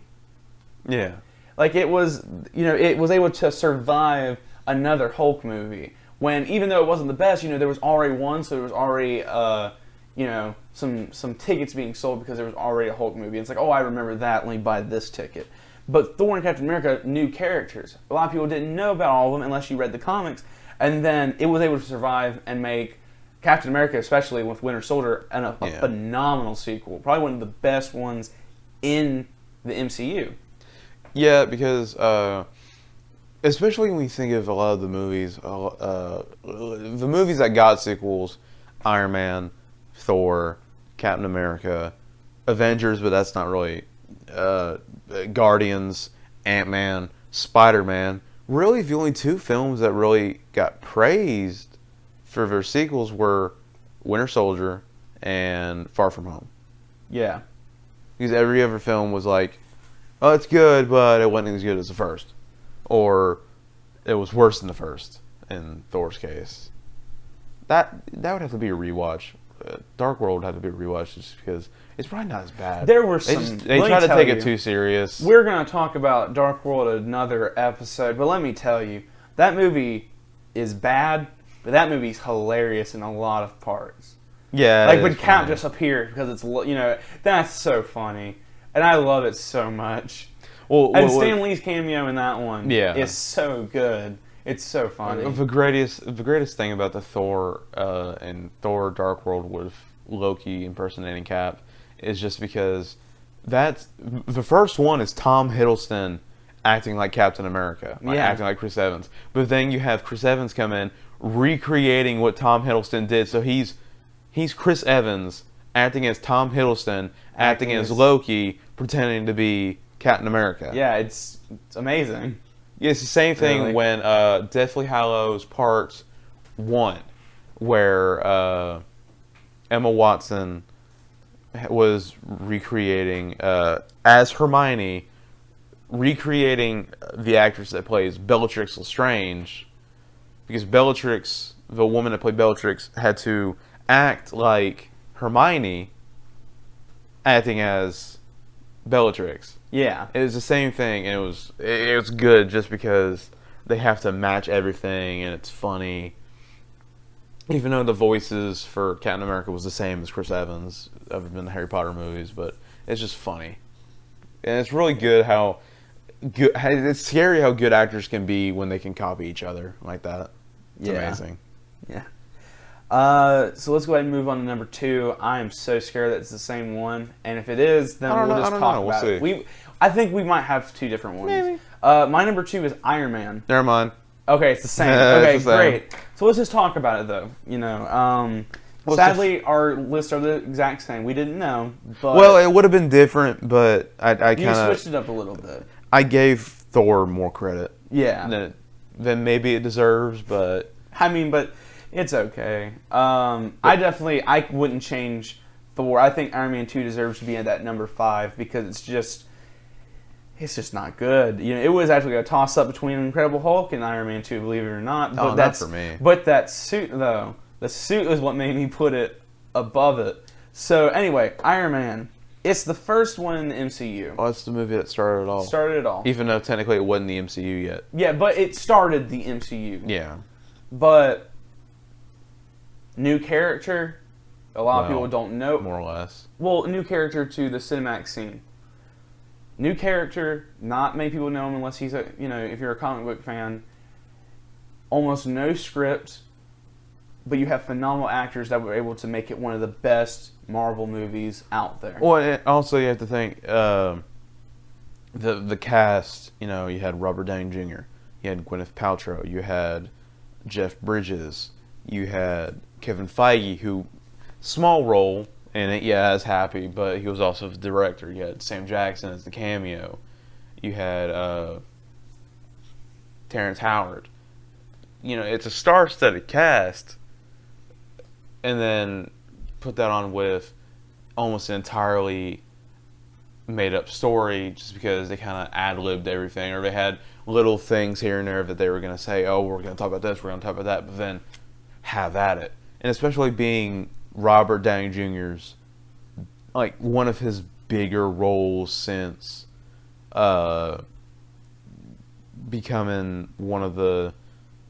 Yeah. Like it was, it was able to survive another Hulk movie. When even though it wasn't the best, there was already one, so there was already, some tickets being sold because there was already a Hulk movie. And it's like, oh, I remember that. Let me buy this ticket. But Thor and Captain America, new characters. A lot of people didn't know about all of them unless you read the comics. And then it was able to survive and make Captain America, especially with Winter Soldier, a phenomenal sequel. Probably one of the best ones in the MCU. Yeah, because especially when you think of a lot of the movies, the movies that got sequels, Iron Man, Thor, Captain America, Avengers, but that's not really, Guardians, Ant-Man, Spider-Man. Really, the only two films that really got praised for their sequels were Winter Soldier and Far From Home. Yeah. Because every other film was like, oh, it's good, but it wasn't as good as the first. Or it was worse than the first, in Thor's case. That would have to be a rewatch. Dark World would have to be a rewatch just because it's probably not as bad. There were some... They try to take it too serious. We're going to talk about Dark World in another episode, but let me tell you, that movie is bad, but that movie's hilarious in a lot of parts. Yeah. Like when Cap just appears because it's, that's so funny. And I love it so much. And Stan Lee's cameo in that one is so good. It's so funny. The greatest thing about the Thor and Thor Dark World with Loki impersonating Cap is just because the first one is Tom Hiddleston acting like Captain America, acting like Chris Evans. But then you have Chris Evans come in recreating what Tom Hiddleston did. So he's Chris Evans acting as Tom Hiddleston, acting as Loki, pretending to be Captain America. Yeah, it's amazing. Yeah, it's the same thing when Deathly Hallows Part 1, where Emma Watson was recreating as Hermione, recreating the actress that plays Bellatrix Lestrange, because Bellatrix, the woman that played Bellatrix, had to act like Hermione, acting as Bellatrix. Yeah. It was the same thing, and it was good just because they have to match everything, and it's funny. Even though the voices for Captain America was the same as Chris Evans of in the Harry Potter movies, but it's just funny, and it's really good how good. It's scary how good actors can be when they can copy each other like that. It's amazing. Yeah. So let's go ahead and move on to number 2. I am so scared that it's the same one, and if it is, then we'll just talk about it. I think we might have 2 different ones. Maybe. My number 2 is Iron Man. Never mind. Okay, it's the same. Okay, great. So let's just talk about it, though. Sadly, our lists are the exact same. We didn't know, but well, it would have been different, but I kind you of switched it up a little bit. I gave Thor more credit. Yeah. Than maybe it deserves, but but it's okay. I wouldn't change Thor. I think Iron Man 2 deserves to be at that number 5 because it's just not good. It was actually a toss up between Incredible Hulk and Iron Man 2, believe it or not. But not for me. But that suit, though, the suit is what made me put it above it. So anyway, Iron Man. It's the first one in the MCU. Well, it's the movie that started it all. Started it all. Even though technically it wasn't the MCU yet. Yeah, but it started the MCU. Yeah. But new character, a lot of people don't know. More or less. Well, new character to the cinematic scene. New character, not many people know him unless he's if you're a comic book fan. Almost no script, but you have phenomenal actors that were able to make it one of the best Marvel movies out there. Well, and also you have to think the cast. You had Robert Downey Jr., you had Gwyneth Paltrow, you had Jeff Bridges, you had Kevin Feige, who small role in it, as Happy, but he was also the director. You had Sam Jackson as the cameo. You had Terrence Howard. It's a star-studded cast, and then put that on with almost an entirely made-up story just because they kind of ad-libbed everything, or they had little things here and there that they were going to say, oh, we're going to talk about this, we're going to talk about that, but then have at it. And especially being Robert Downey Jr.'s, one of his bigger roles since becoming one of the,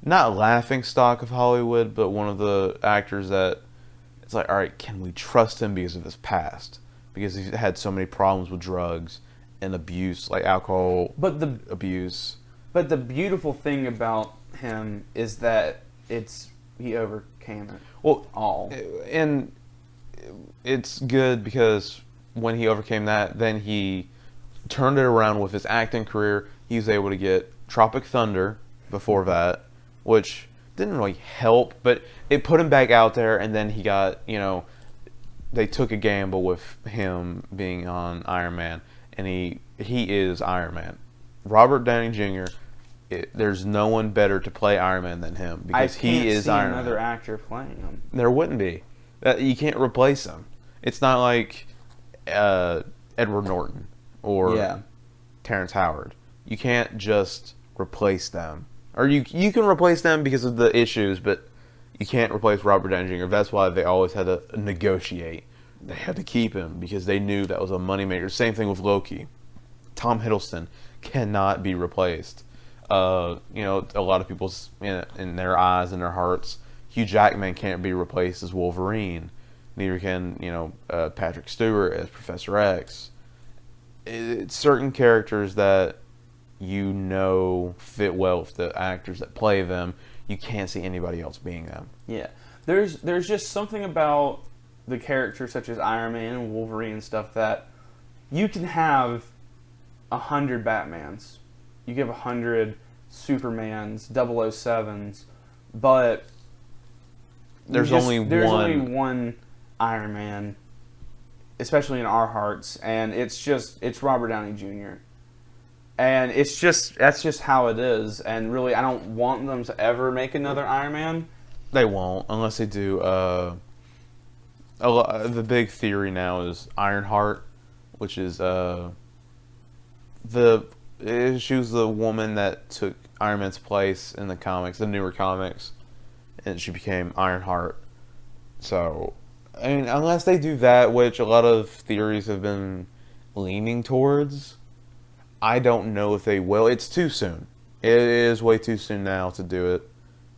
not laughing stock of Hollywood, but one of the actors that it's like, all right, can we trust him because of his past? Because he's had so many problems with drugs and abuse, like alcohol abuse. But the beautiful thing about him is that he overcame it. Well, all. And it's good because when he overcame that, then he turned it around with his acting career. He was able to get Tropic Thunder before that, which didn't really help, but it put him back out there, and then he got, they took a gamble with him being on Iron Man, and he is Iron Man. Robert Downey Jr., there's no one better to play Iron Man than him because he is Iron Man. I can't see another actor playing him. There wouldn't be. You can't replace him. It's not like Edward Norton or Terrence Howard. You can't just replace them. Or you can replace them because of the issues, but you can't replace Robert Downey Jr. That's why they always had to negotiate. They had to keep him because they knew that was a moneymaker. Same thing with Loki. Tom Hiddleston cannot be replaced. A lot of people's in their eyes and their hearts, Hugh Jackman can't be replaced as Wolverine. Neither can Patrick Stewart as Professor X. It's certain characters that fit well with the actors that play them. You can't see anybody else being them. Yeah, there's just something about the characters such as Iron Man and Wolverine and stuff that you can have 100 Batmans, you give 100 Supermans, 007s, but there's only one Iron Man, especially in our hearts, and it's Robert Downey Jr. And that's just how it is. And really, I don't want them to ever make another Iron Man. They won't unless they do the big theory now is Ironheart, which is she was the woman that took Iron Man's place in the comics, the newer comics, and she became Ironheart. So, I mean, unless they do that, which a lot of theories have been leaning towards, I don't know if they will. It's too soon. It is way too soon now to do it,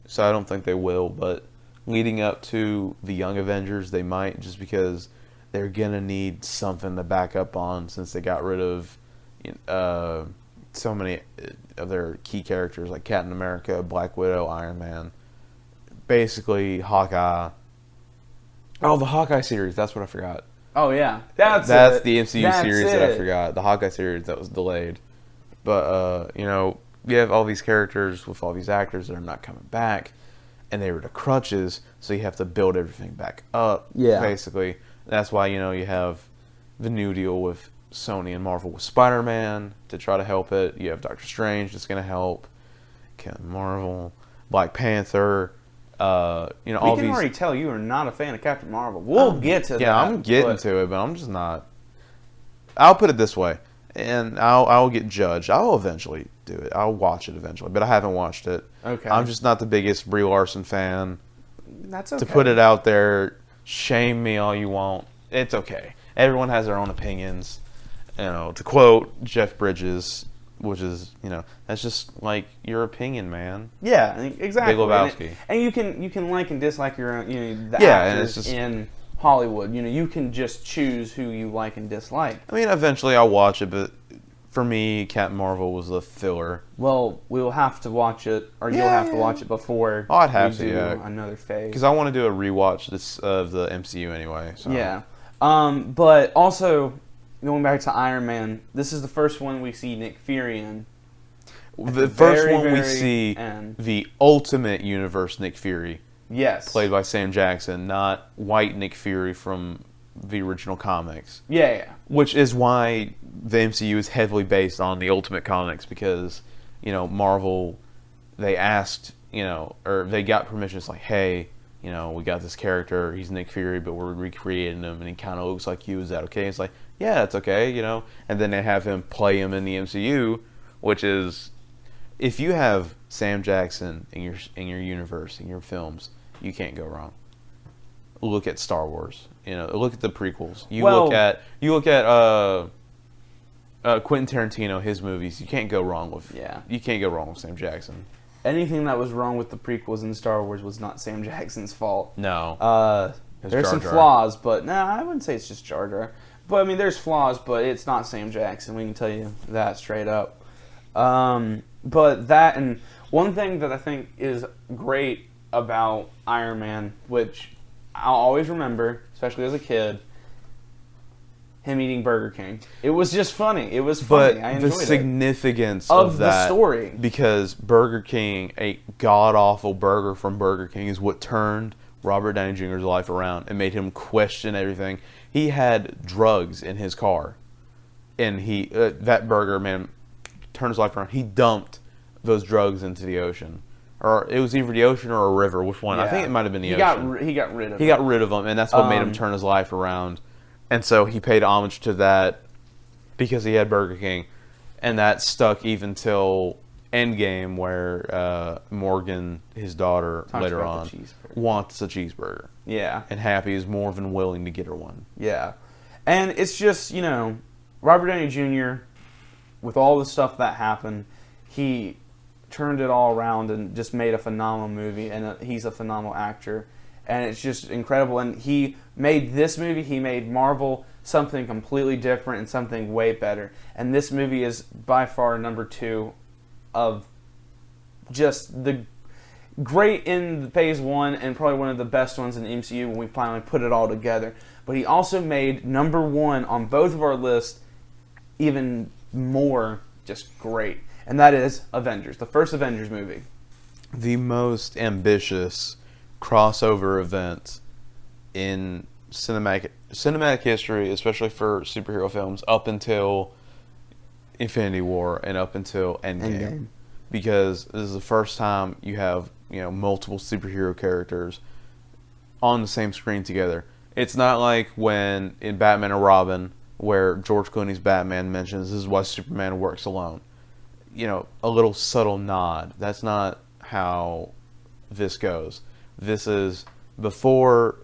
so I don't think they will. But leading up to the Young Avengers, they might, just because they're gonna need something to back up on since they got rid of so many of their key characters like Captain America, Black Widow, Iron Man, basically Hawkeye. Oh, the Hawkeye series. That's what I forgot. Oh yeah, That's it. the MCU That's series it. that I forgot. The Hawkeye series that was delayed. But you have all these characters with all these actors that are not coming back, and they were the crutches. So you have to build everything back up. Yeah. Basically, that's why you have the new deal with Sony and Marvel with Spider-Man to try to help it. You have Doctor Strange that's going to help. Captain Marvel, Black Panther. All We can these. already tell you are not a fan of Captain Marvel. We'll get to that. Yeah, I'm getting to it, but I'm just not. I'll put it this way, and I'll get judged. I'll eventually do it. I'll watch it eventually, but I haven't watched it. Okay. I'm just not the biggest Brie Larson fan. That's okay. To put it out there, shame me all you want. It's okay. Everyone has their own opinions. To quote Jeff Bridges, which is, that's just like your opinion, man. Yeah, exactly. Big Lebowski. And you can like and dislike your own, the and actors it's just, in Hollywood. You can just choose who you like and dislike. I mean, eventually I'll watch it, but for me, Captain Marvel was the filler. Well, we'll have to watch it, or you'll have to watch it before I'd have we to, do yeah. another phase. Because I want to do a rewatch of the MCU anyway. So. Yeah. But also, going back to Iron Man, this is the first one we see Nick Fury in. The first very, one we very see end. the Ultimate Universe Nick Fury. Yes. Played by Sam Jackson, not white Nick Fury from the original comics. Yeah. Which is why the MCU is heavily based on the Ultimate Comics, because, Marvel, they asked, or they got permission. It's like, hey, we got this character, he's Nick Fury, but we're recreating him, and he kind of looks like you. Is that okay? It's like, yeah, it's okay, And then they have him play him in the MCU, which is, if you have Sam Jackson in your universe, in your films, you can't go wrong. Look at Star Wars. Look at the prequels. You look at Quentin Tarantino, his movies. You can't go wrong with. Yeah. You can't go wrong with Sam Jackson. Anything that was wrong with the prequels in Star Wars was not Sam Jackson's fault. No. There's Jar some Jar. flaws, but I wouldn't say it's just Jar Jar. But I mean, there's flaws, but it's not Sam Jackson. We can tell you that straight up. But that, and one thing that I think is great about Iron Man, which I'll always remember, especially as a kid, him eating Burger King. It was just funny. It was funny. But I enjoyed the significance of the that, story, because Burger King, a god-awful burger from Burger King, is what turned Robert Downey Jr.'s life around and made him question everything. He had drugs in his car, and that burger, man, turned his life around. He dumped those drugs into the ocean. Or it was either the ocean or a river. Which one? Yeah. I think it might have been the ocean. He got rid of them. He got rid of them, and that's what made him turn his life around. And so he paid homage to that because he had Burger King. And that stuck even till Endgame, where Morgan, his daughter, later on, wants a cheeseburger. Yeah. And Happy is more than willing to get her one. Yeah. And it's just, Robert Downey Jr., with all the stuff that happened, he turned it all around and just made a phenomenal movie, and he's a phenomenal actor, and it's just incredible. And he made this movie, he made Marvel something completely different and something way better. And this movie is by far number 2 of just the great in Phase One, and probably one of the best ones in the MCU when we finally put it all together. But he also made number 1 on both of our lists even more just great. And that is Avengers, the first Avengers movie. The most ambitious crossover event in cinematic history, especially for superhero films, up until Infinity War and up until Endgame. Because this is the first time you have multiple superhero characters on the same screen together. It's not like when in Batman and Robin, where George Clooney's Batman mentions this is why Superman works alone. You know, a little subtle nod. That's not how this goes. This is before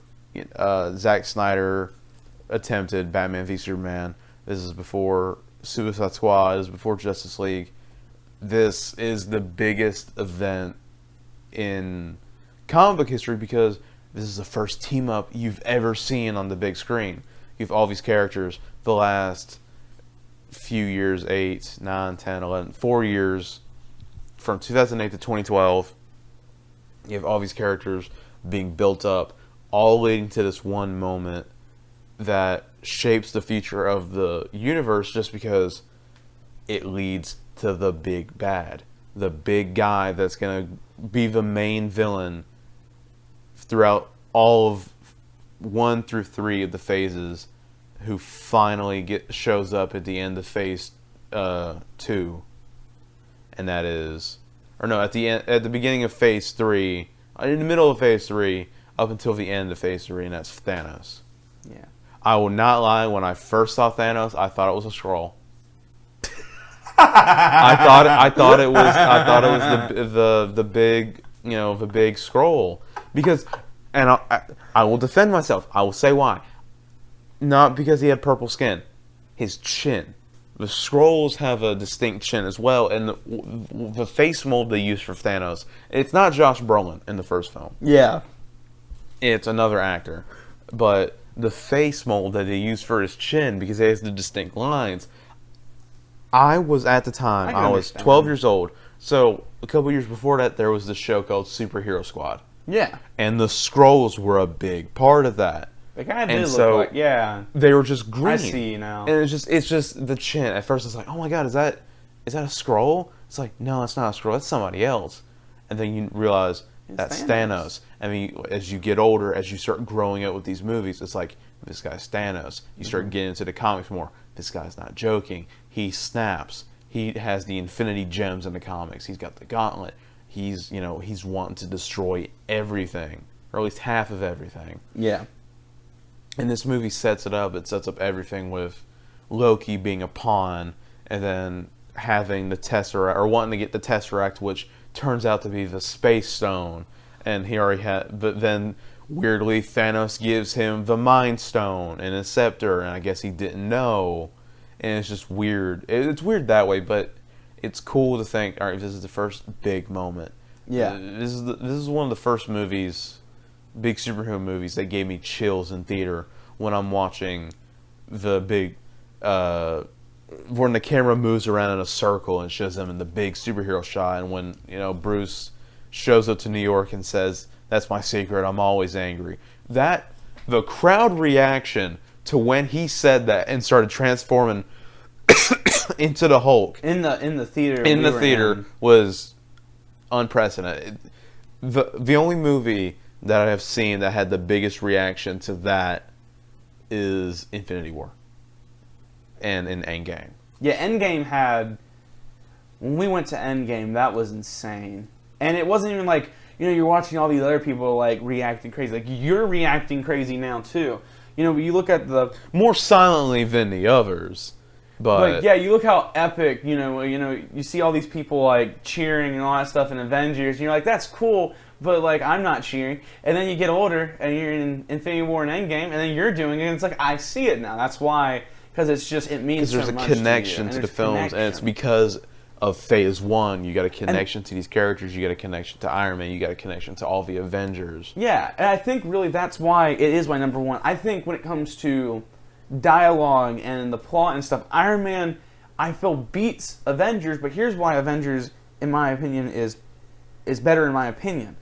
Zack Snyder attempted Batman v Superman. This is before Suicide Squad. This is before Justice League. This is the biggest event in comic book history because this is the first team up you've ever seen on the big screen. You have all these characters. The last few years, 8, 9, 10, 11, 4 years, from 2008 to 2012, you have all these characters being built up, all leading to this one moment that shapes the future of the universe just because it leads to the big bad. The big guy that's going to be the main villain throughout all of 1 through 3 of the phases, who finally shows up at the end of phase 2, and that is, or no, at the beginning of phase 3, in the middle of phase 3, up until the end of phase 3, and that's Thanos. Yeah. I will not lie. When I first saw Thanos, I thought it was a Skrull. I thought it was the big, the big Skrull, because, and I will defend myself. I will say why. Not because he had purple skin. His chin. The Skrulls have a distinct chin as well, and the face mold they use for Thanos, it's not Josh Brolin in the first film. Yeah. It's another actor. But the face mold that they use for his chin, because he has the distinct lines, I was, at the time, I was 12 years old. So, a couple years before that, there was this show called Superhero Squad. Yeah. And the Skrulls were a big part of that. They kind of did look like, yeah. They were just green. I see you now. And it's just the chin. At first, it's like, oh my god, is that a Skrull? It's like, no, it's not a Skrull. That's somebody else. And then you realize that's Thanos. I mean, as you get older, as you start growing up with these movies, it's like, this guy's Thanos. You start getting into the comics more. This guy's not joking. He snaps. He has the Infinity Gems in the comics. He's got the Gauntlet. He's wanting to destroy everything, or at least half of everything. Yeah. And this movie sets it up. It sets up everything with Loki being a pawn, and then having the Tesseract, or wanting to get the Tesseract, which turns out to be the Space Stone. And he already had, but then weirdly Thanos gives him the Mind Stone and a scepter, and I guess he didn't know. And it's just weird. It's weird that way, but it's cool to think, all right, this is the first big moment. Yeah. This is one of the first movies, big superhero movies, that gave me chills in theater when I'm watching the big, when the camera moves around in a circle and shows them in the big superhero shot, and when, Bruce shows up to New York and says, "That's my secret, I'm always angry." The crowd reaction to when he said that and started transforming into the Hulk in the theater was unprecedented. The only movie that I have seen that had the biggest reaction to that is Infinity War and in Endgame. Yeah, Endgame had, when we went to Endgame, that was insane. And it wasn't even like, you're watching all these other people like reacting crazy. Like, you're reacting crazy now too. You look at the, more silently than the others, but yeah, you look how epic. You see all these people like cheering and all that stuff in Avengers. And you're like, that's cool, but like, I'm not cheering. And then you get older and you're in Infinity War and Endgame, and then you're doing it, and it's like, I see it now. That's why, because it means so much to you. There's a connection to the films, and it's because of Phase One. You got a connection to these characters. You got a connection to Iron Man. You got a connection to all the Avengers. Yeah, and I think really that's why it is my number one. I think when it comes to dialogue and the plot and stuff, Iron Man, I feel, beats Avengers. But here's why Avengers, in my opinion, is better in my opinion.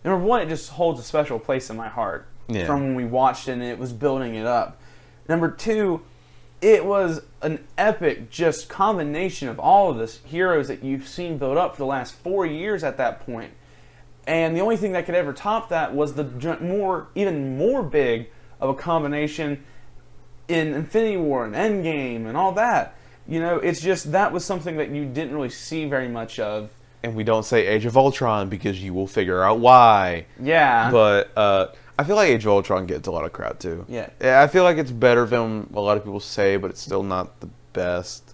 Number one, it just holds a special place in my heart from when we watched it and it was building it up. Number two, it was an epic just combination of all of this heroes that you've seen build up for the last 4 years at that point. And the only thing that could ever top that was the even more big of a combination in Infinity War and Endgame and all that. It's just, that was something that you didn't really see very much of and we don't say Age of Ultron because you will figure out why. Yeah. But I feel like Age of Ultron gets a lot of crap too. Yeah. I feel like it's better than a lot of people say, but it's still not the best.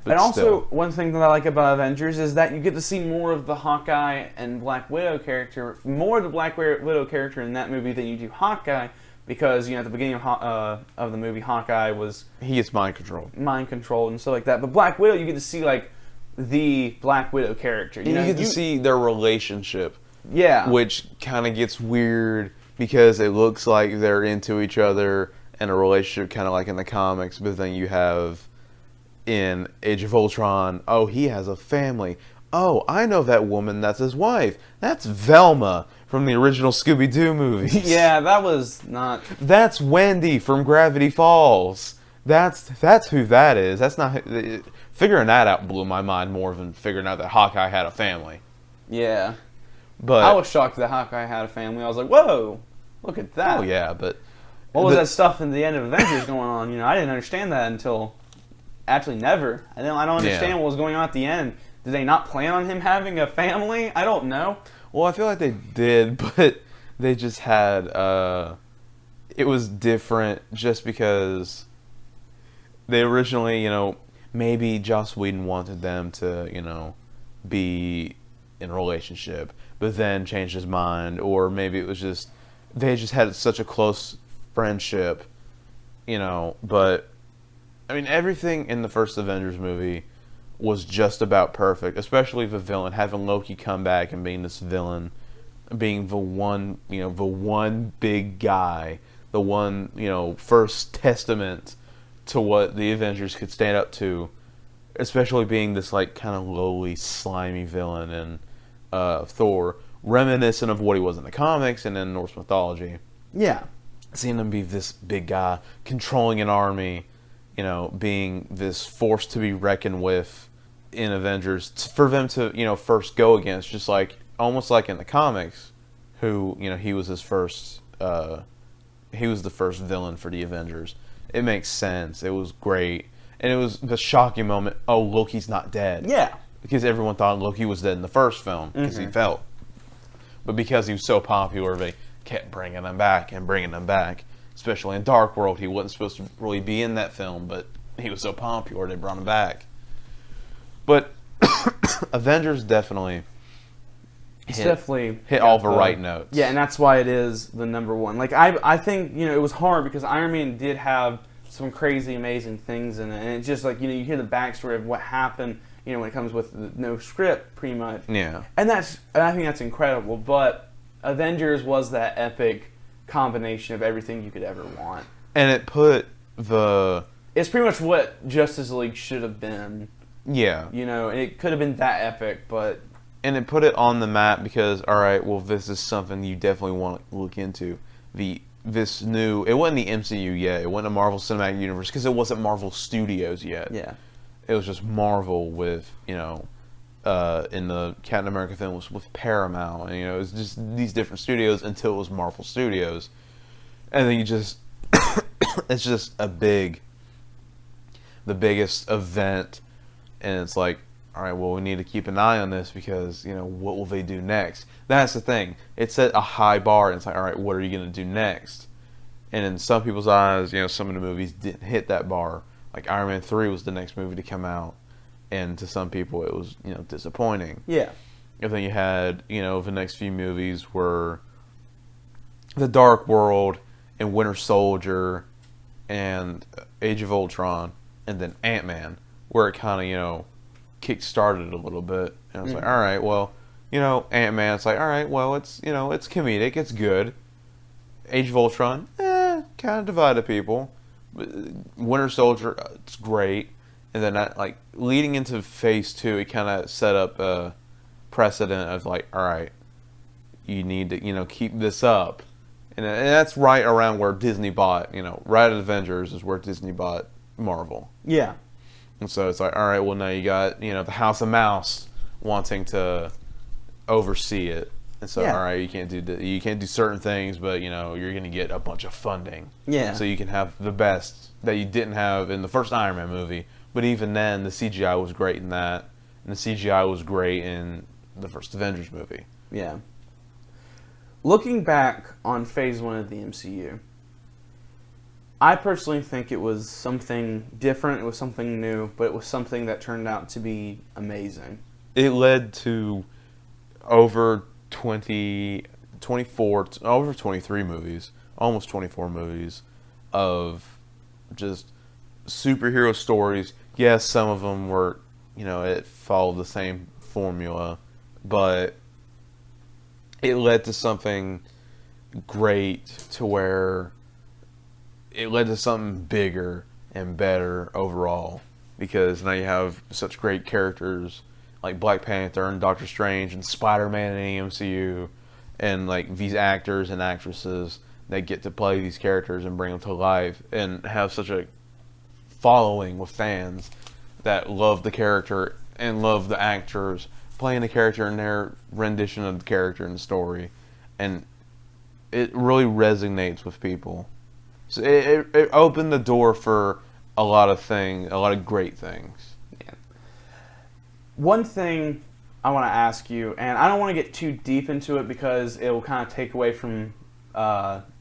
But and also, still. one thing that I like about Avengers is that you get to see more of the Hawkeye and Black Widow character, more of the Black Widow character in that movie than you do Hawkeye, because at the beginning of the movie, Hawkeye was he gets mind controlled and stuff like that. But Black Widow, you get to see like the Black Widow character. You get to see their relationship. Yeah. Which kind of gets weird because it looks like they're into each other and a relationship kind of like in the comics, but then you have in Age of Ultron, oh, he has a family. Oh, I know that woman, that's his wife. That's Velma from the original Scooby-Doo movies. Yeah, that was not... That's Wendy from Gravity Falls. That's who that is. That's not... Figuring that out blew my mind more than figuring out that Hawkeye had a family. Yeah. But I was shocked that Hawkeye had a family. I was like, whoa, look at that. Oh, yeah, but... What was that stuff in the end of Avengers going on? I didn't understand that until... Actually, never. I don't understand what was going on at the end. Did they not plan on him having a family? I don't know. Well, I feel like they did, but they just had... it was different just because they originally, maybe Joss Whedon wanted them to, be in a relationship, but then changed his mind, or maybe it was just... They just had such a close friendship, but... I mean, everything in the first Avengers movie was just about perfect, especially the villain, having Loki come back and being this villain, being the one big guy, the one, first testament to what the Avengers could stand up to, especially being this, like, kind of lowly, slimy villain in Thor, reminiscent of what he was in the comics and in Norse mythology. Yeah. Seeing him be this big guy, controlling an army, being this force to be reckoned with in Avengers, for them to, first go against, just like, almost like in the comics, who, he was his first, he was the first villain for the Avengers. It makes sense. It was great. And it was the shocking moment, oh, Loki's not dead. Yeah. Because everyone thought Loki was dead in the first film, because he fell. But because he was so popular, they kept bringing him back and bringing him back. Especially in Dark World, he wasn't supposed to really be in that film, but he was so popular they brought him back. But Avengers definitely hit all the right notes. Yeah, and that's why it is the number one. Like I think it was hard because Iron Man did have some crazy, amazing things in it, and it's just like you hear the backstory of what happened. When it comes with no script, pretty much. Yeah. And I think that's incredible. But Avengers was that epic combination of everything you could ever want. And it put it's pretty much what Justice League should have been. Yeah. It could have been that epic, but... And it put it on the map because, alright, well, this is something you definitely want to look into. This new... It wasn't the MCU yet. It wasn't a Marvel Cinematic Universe because it wasn't Marvel Studios yet. Yeah. It was just Marvel with, in the Captain America film was with Paramount. And, it was just these different studios until it was Marvel Studios. And then you just... it's just the biggest event. And it's like, all right, well, we need to keep an eye on this because, what will they do next? That's the thing. It set a high bar, and it's like, all right, what are you going to do next? And in some people's eyes, some of the movies didn't hit that bar. Like Iron Man 3 was the next movie to come out. And to some people, it was, disappointing. Yeah. And then you had, the next few movies were The Dark World and Winter Soldier and Age of Ultron and then Ant-Man, where it kind of, kick-started a little bit. And I was like, all right, well, Ant-Man, it's like, all right, well, it's, it's comedic, it's good. Age of Ultron, kind of divided people. Winter Soldier, it's great. And then, leading into Phase 2, it kind of set up a precedent of, like, all right, you need to, keep this up. And that's right around where Disney bought, right at Avengers is where Disney bought Marvel. Yeah. And so it's like, all right, well, now you got, the House of Mouse wanting to oversee it. And so, all right, you can't do certain things, but, you're going to get a bunch of funding. Yeah. So you can have the best that you didn't have in the first Iron Man movie. But even then, the CGI was great in that. And the CGI was great in the first Avengers movie. Yeah. Looking back on Phase 1 of the MCU, I personally think it was something different, it was something new, but it was something that turned out to be amazing. It led to over 23 movies, almost 24 movies of just superhero stories. Yes, some of them were, it followed the same formula, but it led to something great, to where it led to something bigger and better overall, because now you have such great characters like Black Panther and Doctor Strange and Spider-Man in the MCU, and like these actors and actresses that get to play these characters and bring them to life and have such a following with fans that love the character and love the actors playing the character and their rendition of the character and the story, and it really resonates with people. So it opened the door for a lot of great things. Yeah. One thing I want to ask you, and I don't want to get too deep into it because it will kind of take away from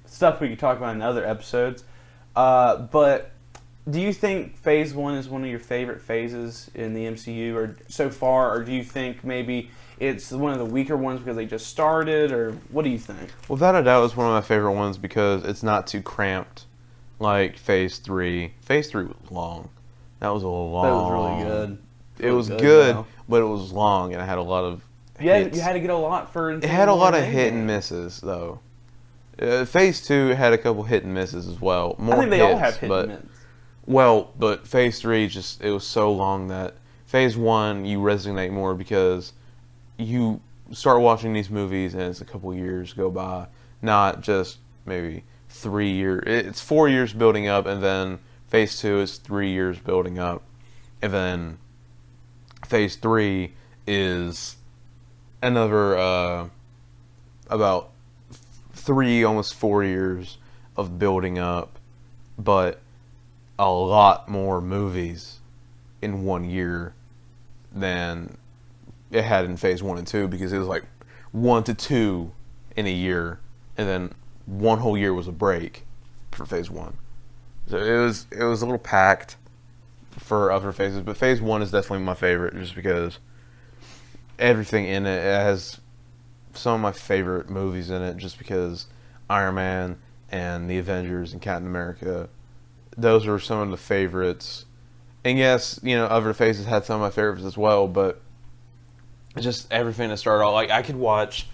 stuff we could talk about in other episodes, but do you think Phase 1 is one of your favorite phases in the MCU or so far, or do you think maybe it's one of the weaker ones because they just started, or what do you think? Without a doubt, it's one of my favorite ones because it's not too cramped like Phase 3. Phase 3 was long. That was a long... That was really good. It was good, but it was long, and it had a lot of hits. You had to get a lot for... It had a lot of hit and misses, though. Phase 2 had a couple hit and misses as well. More I think they hits, all have hit and misses. Well, but Phase 3, it was so long that Phase 1, you resonate more because you start watching these movies and it's a couple years go by, not just maybe 3 years. It's 4 years building up, and then Phase 2 is 3 years building up, and then Phase 3 is another about 3, almost 4 years of building up, but a lot more movies in 1 year than it had in Phase 1 and 2, because it was like 1 to 2 in a year, and then 1 whole year was a break for Phase 1. So it was a little packed for other phases, but Phase 1 is definitely my favorite just because everything in it has some of my favorite movies in it, just because Iron Man and the Avengers and Captain America, those are some of the favorites. And yes, other phases had some of my favorites as well, but just everything that started off, like I could watch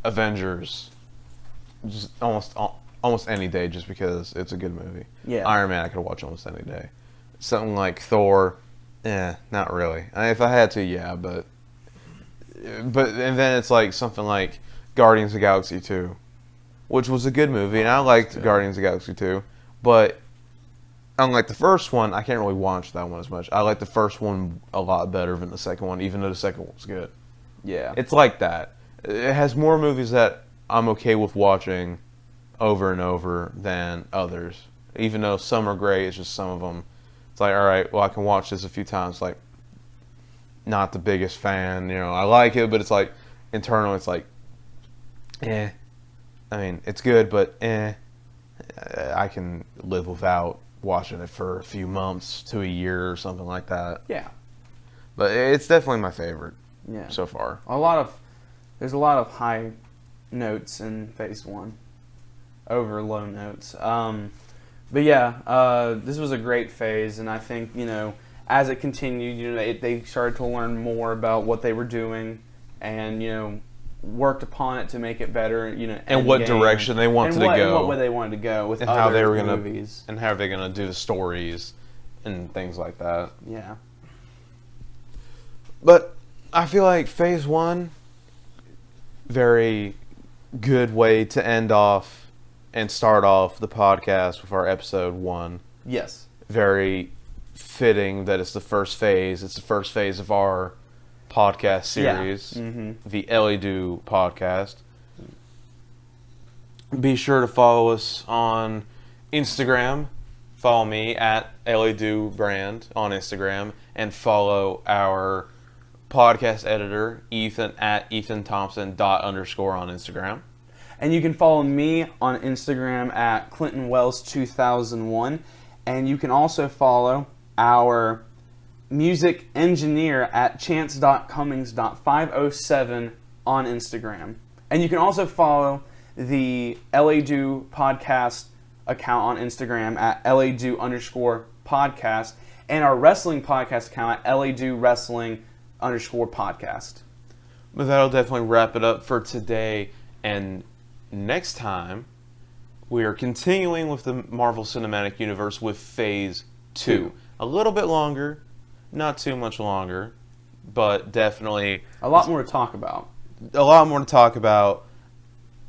Avengers just almost any day just because it's a good movie. Yeah. Iron Man I could watch almost any day. Something like Thor, not really. If I had to, yeah, but and then it's like something like Guardians of the Galaxy 2, which was a good movie, and I liked Guardians of the Galaxy 2, but unlike the first one, I can't really watch that one as much. I like the first one a lot better than the second one, even though the second one was good. Yeah. It's like that. It has more movies that I'm okay with watching over and over than others. Even though some are great, it's just some of them. It's like, all right, well, I can watch this a few times. Like, not the biggest fan. I like it, but it's like, internal, it's like, I mean, it's good, but I can live without watching it for a few months to a year or something like that. Yeah. But it's definitely my favorite so far. There's a lot of high notes in Phase 1 over low notes. But yeah, this was a great phase, and I think, as it continued, they started to learn more about what they were doing, and, worked upon it to make it better, and what direction they wanted to go, and what way they wanted to go with and other how they were movies, and how they're gonna do the stories and things like that. Yeah. But I feel like Phase 1, very good way to end off and start off the podcast with our episode 1. Yes. Very fitting that it's the first phase. It's the first phase of our podcast series, the Ellie Do podcast. Be sure to follow us on Instagram. Follow me at Ellie Do Brand on Instagram, and follow our podcast editor, Ethan, at EthanThompson __ on Instagram. And you can follow me on Instagram at ClintonWells2001. And you can also follow our music engineer at chance.cummings.507 on Instagram. And you can also follow the LA Do podcast account on Instagram at LADo _podcast and our wrestling podcast account at LADo wrestling _podcast. But that'll definitely wrap it up for today. And next time, we are continuing with the Marvel Cinematic Universe with Phase 2. A little bit longer, not too much longer, but definitely A lot more to talk about.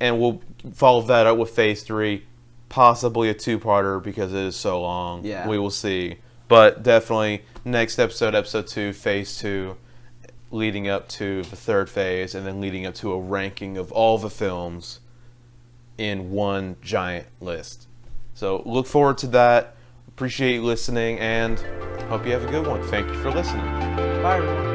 And we'll follow that up with Phase 3, possibly a two-parter because it is so long. Yeah. We will see. But definitely next episode, episode 2, Phase 2, leading up to the third phase, and then leading up to a ranking of all the films in one giant list. So look forward to that. Appreciate you listening, and hope you have a good one. Thank you for listening. Bye, everyone.